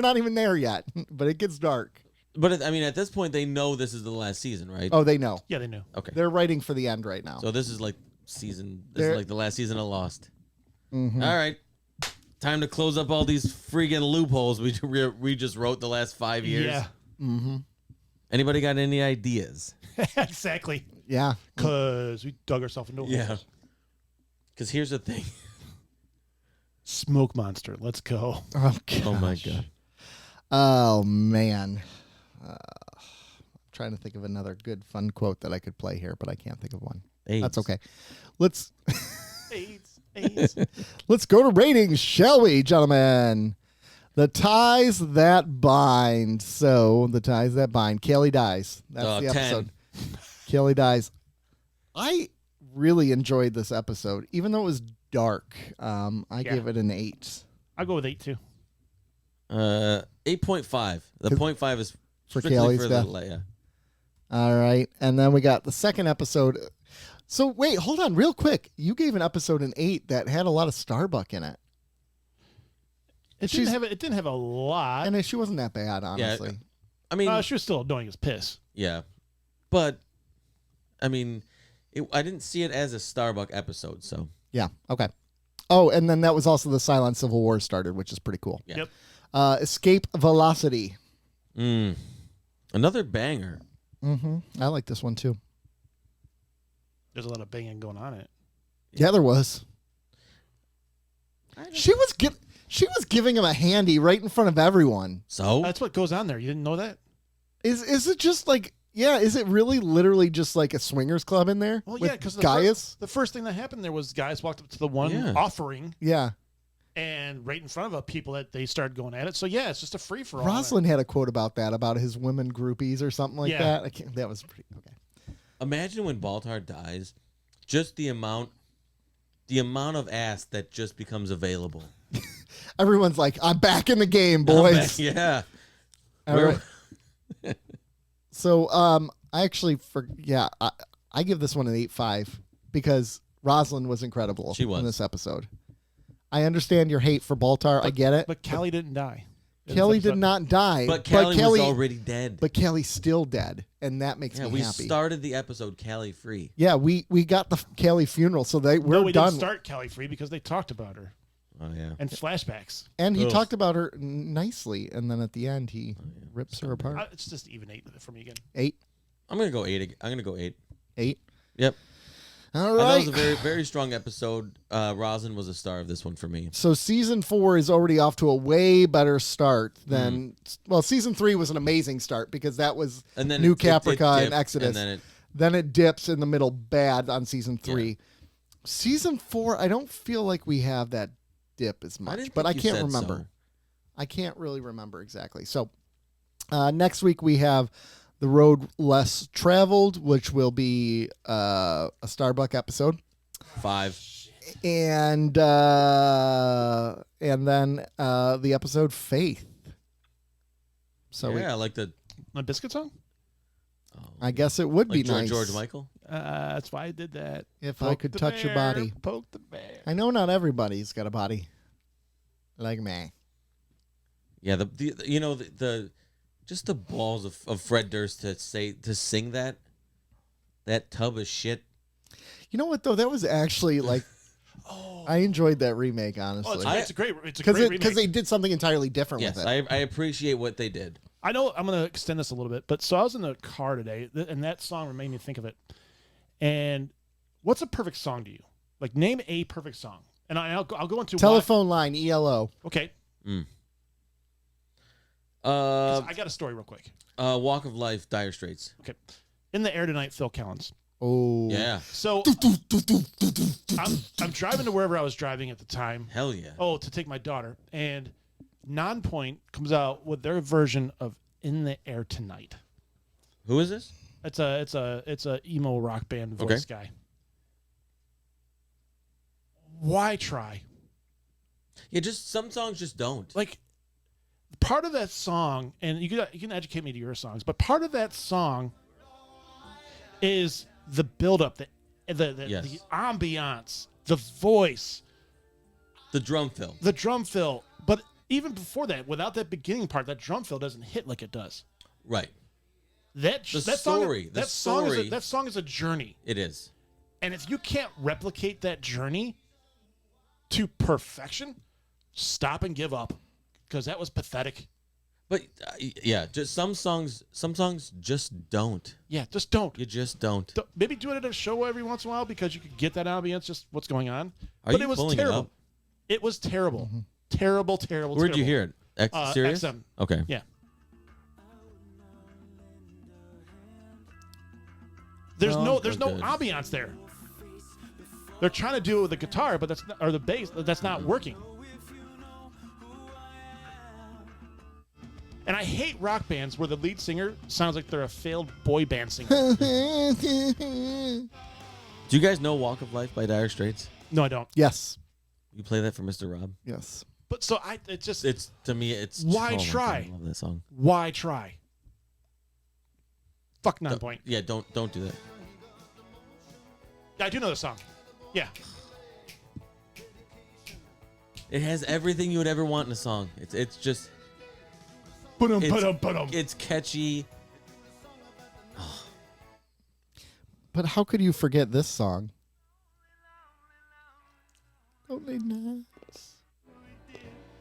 not even there yet, but it gets dark. But I mean, at this point, they know this is the last season, right? Oh, they know. Yeah, they knew. Okay. They're writing for the end right now. So this is like season. This They're- is like the last season of Lost. Mhm. All right. Time to close up all these friggin' loopholes we just wrote the last 5 years. Yeah. Mm-hmm. Anybody got any ideas? Exactly. Yeah. Because we dug ourselves into a hole. Yeah. Because here's the thing. Smoke monster. Let's go. Oh, Oh my gosh. god. Oh, man. I'm trying to think of another good, fun quote that I could play here, but I can't think of one. AIDS. That's okay. Let's AIDS. let's go to ratings, shall we, gentlemen? The ties that bind. So, the ties that bind. Kaylee dies. That's the 10. episode. Kaylee dies. I really enjoyed this episode, even though it was dark. I gave it an 8. I'll go with 8 too. 8.5. The 0.5 is For strictly Kaylee's for death. the Leia. All right. And then we got the second episode. So, wait, hold on real quick. You gave an episode an 8 that had a lot of Starbuck in it. It didn't have a lot. And she wasn't that bad, honestly. I mean, She was still annoying as piss. yeah. But, I mean, I didn't see it as a Starbuck episode, so. Yeah. Okay. Oh, and then that was also the Silent Civil War started, which is pretty cool. Yeah. Yep. Escape Velocity. Another banger. Mm-hmm. I like this one, too. There's a lot of banging going on in it. Yeah, there was. She was giving him a handy right in front of everyone. So? That's what goes on there. You didn't know that? Is it just like, yeah, is it really literally just like a swingers club in there? Well, with yeah, because Gaius? the first thing that happened there was guys walked up to the one Yeah. offering. Yeah. and right in front of people that they started going at it. So yeah, it's just a free for all. Rosalind had a quote about that, about his women groupies or something like Yeah. that. That was pretty okay. Imagine when Baltar dies, just the amount of ass that just becomes available. Everyone's like, I'm back in the game, I'm boys. back- yeah. All Where- right. So I actually I give this one an 8.5 because Rosalind was incredible She was. in this episode. I understand your hate for Baltar. I get it. But Kelly didn't die. Kelly did not die. But Callie was already dead. But Kelly's still dead, and that makes me we happy. started the episode Callie free. Yeah, we got the Kelly funeral, so we're No, we done. didn't start Kelly free because they talked about her Oh yeah. and flashbacks. And he Ugh. talked about her nicely, and then at the end he rips her apart. It's just even 8 for me again. 8, I'm gonna go 8. I'm gonna go 8. 8. Yep. All That right. was a very, very strong episode. Rosin was a star of this one for me. So season 4 is already off to a way better start than season 3 was an amazing start because that was And then New it Caprica dipped, and Exodus. and then it Then it dips in the middle bad on season 3. Season 4, I don't feel like we have that dip as much, didn't but think I you can't said remember. so. I can't really remember exactly. So next week we have The Road Less Traveled, which will be a Starbuck episode. 5. And then the episode Faith. So Yeah, I like the A biscuit song? I guess it would like be nice George Michael. That's why I did that. if I Poke could the touch your bear, body. Poke the bear. I know not everybody's got a body like me. Yeah, the just the balls of Fred Durst to sing that tub of shit. You know what though? That was actually like I enjoyed that remake honestly It's a great remake. because they did something entirely different Yes, with it. I appreciate what they did. I know I'm going to extend this a little bit, but so I was in the car today, and that song made me think of it. And what's a perfect song to you? Like, name a perfect song. And I'll go into Telephone line ELO. Okay. 'Cause Uh, I got a story real quick. Walk of Life, Dire Straits. Okay. In the Air Tonight, Phil Collins. Oh Yeah, So I'm driving to wherever I was driving at the time. hell yeah. Oh, to take my daughter. And Nonpoint comes out with their version of In the Air Tonight. Who is this? It's a emo rock band voice guy. Why try? Yeah, just some songs just don't. Like, part of that song, and you can educate me to your songs, but part of that song is the buildup, the ambiance, the voice, The drum fill. the drum fill. But even before that, without that beginning part, that drum fill doesn't hit like it does. Right. That story, that song is a journey, It is. and if you can't replicate that journey to perfection, stop and give up, because that was pathetic. But yeah, just some songs just don't. Yeah, just don't. You just don't. Maybe do it at a show every once in a while because you could get that ambience, just what's going on. Are But you it was pulling it terrible. up? It was terrible. Terrible. Where'd you hear it? Sirius? XM. Okay. Yeah. There's no good. ambiance there. They're trying to do it with the guitar, but or the bass, that's not working. And I hate rock bands where the lead singer sounds like they're a failed boy band singer. Do you guys know Walk of Life by Dire Straits? No, I don't. Yes. You play that for Mr. Rob? Yes. But so It's to me it's Why oh my God, try? I love that song. why try? Fuck Nonpoint. Yeah, don't do that. I do know the song. Yeah. It has everything you would ever want in a song. It's just it's catchy. But how could you forget this song? Lonely Nights.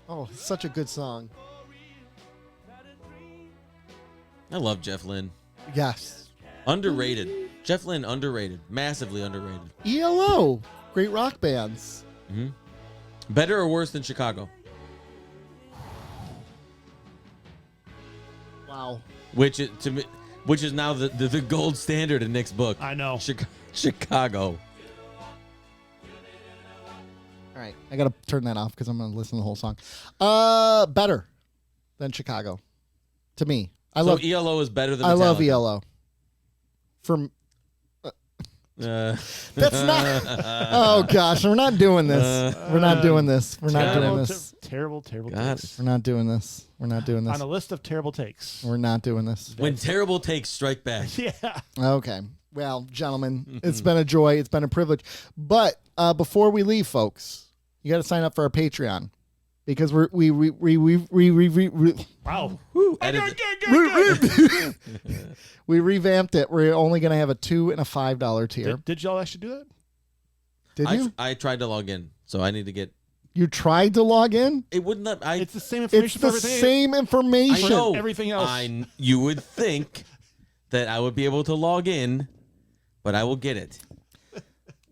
Oh, it's such a good song. I love Jeff Lynne. Yes. Underrated. Jeff Lynne underrated. Massively underrated. ELO. Great rock bands. Better or worse than Chicago? Wow. Which is now the gold standard in Nick's book. I know. Chicago. All right. I got to turn that off because I'm going to listen to the whole song. Better than Chicago. To me. So ELO is better than Metallica. I love ELO. From... That's not... Oh, gosh. We're not doing this. We're not doing this. We're not doing this. Terrible God. takes. We're not doing this. We're not doing this. On a list of terrible takes. We're not doing this. When terrible takes strike back. Yeah. Okay. Well, gentlemen, it's been a joy. It's been a privilege. But before we leave, folks, you got to sign up for our Patreon because Wow. we revamped it. We're only going to have a $2 and a $5 tier. Did y'all actually do that? Did you? I tried to log in, so I need to get. You tried to log in? It wouldn't let. It's the same It's information the for everything. same information. I know. Everything else. You would think that I would be able to log in, but I will get it.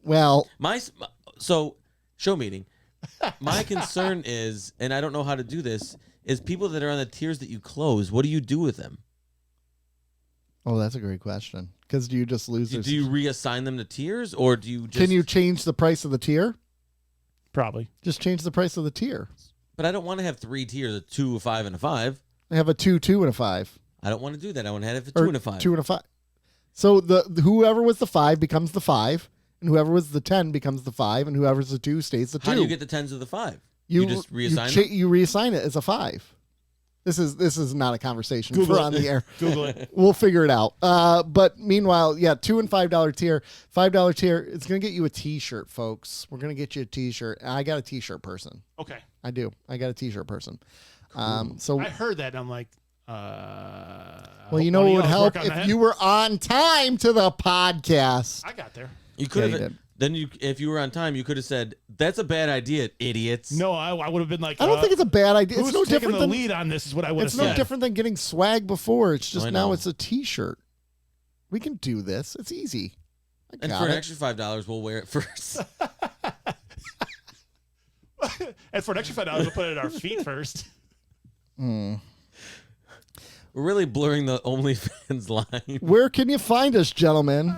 Well, Show meeting. My concern is, and I don't know how to do this, is people that are on the tiers that you close. What do you do with them? oh, that's a great question. Because do you just lose their... Do you reassign them to tiers, or do you just? Can you change the price of the tier? Probably. Just change the price of the tier. But I don't want to have 3 tiers: a 2, a 5, and a 5. I have a 2, 2, and a 5. I don't want to do that. I want to have a 2 Or and a 5. 2 and a 5. So the whoever was the 5 becomes the 5, and whoever was the 10 becomes the 5, and whoever's the 2 stays the 2. How do you get the 10s of the 5? You just reassign them? You reassign it as a 5. This is not a conversation Google for it. on the air. Google it. We'll figure it out. But meanwhile, yeah, $2 and $5 tier. $5 tier, it's going to get you a T-shirt, folks. We're going to get you a T-shirt. I got a T-shirt person. Okay. I do. I got a T-shirt person. I So, heard that, and I'm like, well, you know what would help if you were on time to the podcast. I got there. You could you have. did. Then if you were on time, you could have said, "That's a bad idea, idiots." No, I would have been like, I don't think it's a bad idea. who's It's no taking different the than lead on this is what I would have it's said. no different than getting swag before. It's just I now know. it's a T-shirt. We can do this. It's easy. I And got for an it. extra $5, we'll wear it first. And for an extra $5, we'll put it at our feet first. We're really blurring the OnlyFans line Where can you find us, gentlemen?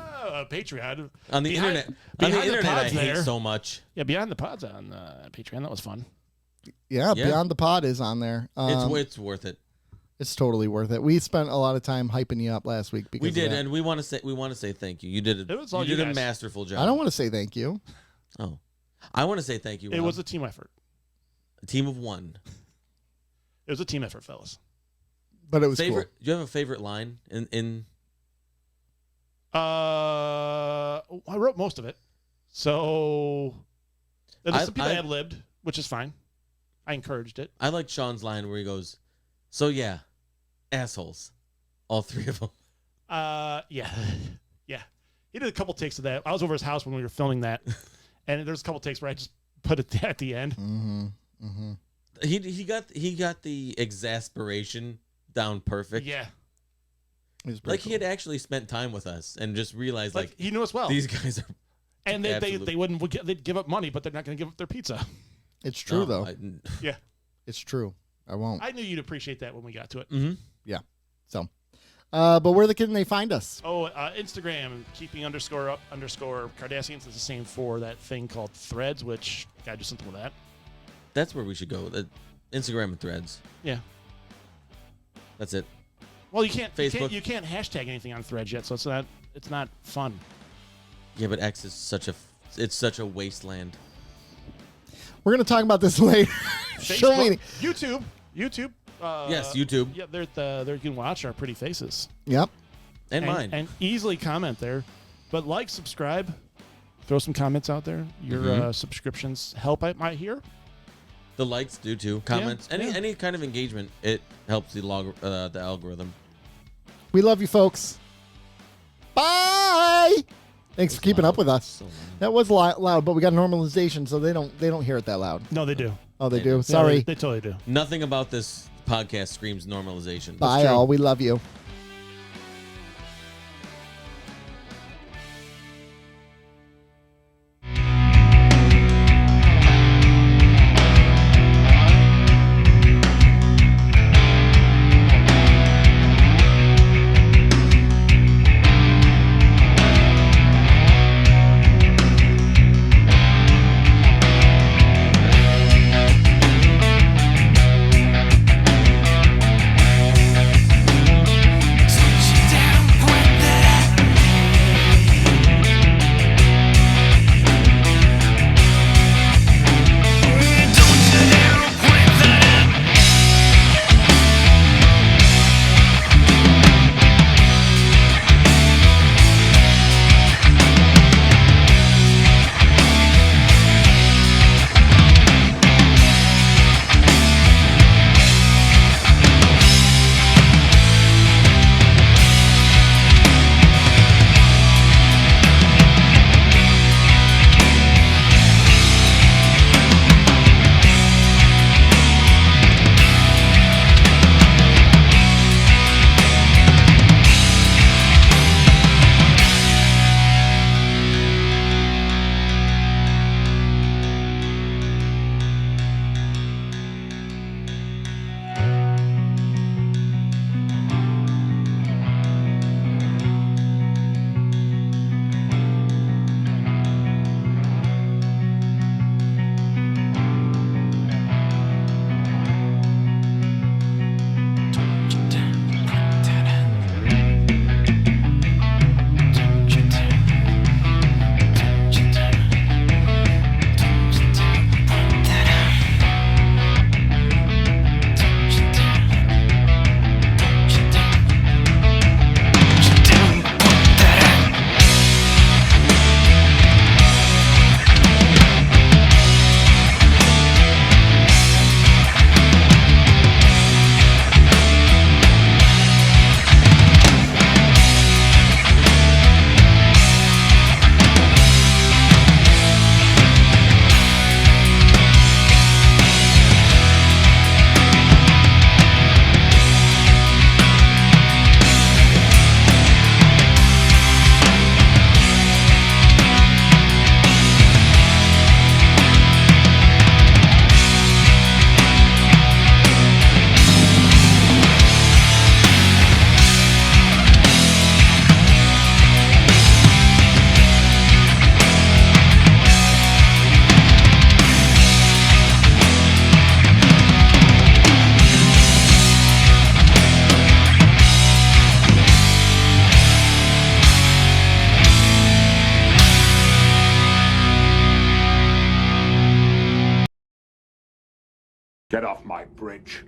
Patreon. on the Behind- internet. On the behind the internet, I pods hate there. so much. Yeah, Behind the Pods on Patreon. That was fun. Yeah, Yeah. Beyond the Pod is on there. It's worth it. It's totally worth it. We spent a lot of time hyping you up last week because We of did, that. and we want to say thank you. You did It was all you you did a guys. masterful job. I don't want to say thank you. Oh, I want to say thank you. It Rob. was a team effort. a team of one. It was a team effort, fellas. But it was Favorite? Do you have a favorite line in? I wrote most of it. So there's some people I- ad-libbed, which is fine. I encouraged it. I like Sean's line where he goes, "So yeah, assholes, all 3 of them." Yeah. He did a couple takes of that. I was over his house when we were filming that, and there's a couple takes where I just put it at the end. Mm-hmm. Mm-hmm. He got the exasperation down perfect. Yeah. Like he had actually spent time with us and just realized Like he knew us well. these guys are. And Absolute- they wouldn't they'd give up money, but they're not going to give up their pizza. It's true, No, though. Yeah. It's true. I won't. I knew you'd appreciate that when we got to it. Mhm. So, but where can they find us? Oh, Instagram, keeping _up_ Cardassians is the same for that thing called Threads, which gotta do something with that. That's where we should go. Instagram and Threads. Yeah. That's it. Well, you can't Facebook. you can't hashtag anything on Threads yet, so it's not fun. Yeah, but X is such a wasteland. We're going to talk about this later. Show me. YouTube. Yes, YouTube. Yeah, there you can watch our pretty faces Yep. And mine. and easily comment there. But like, subscribe, throw some comments out there. Your subscriptions help. I might hear. The likes do too. Comments. Yeah. Any kind of engagement. It helps the algorithm. We love you, folks. Bye. Thanks for keeping up with us. So loud. That was loud, but we got normalization, so they don't hear it that loud. No, they do. Oh, they They do. do. Yeah, Sorry. they totally do. Nothing about this podcast screams normalization. Bye, true. all. We love you. Get off my bridge.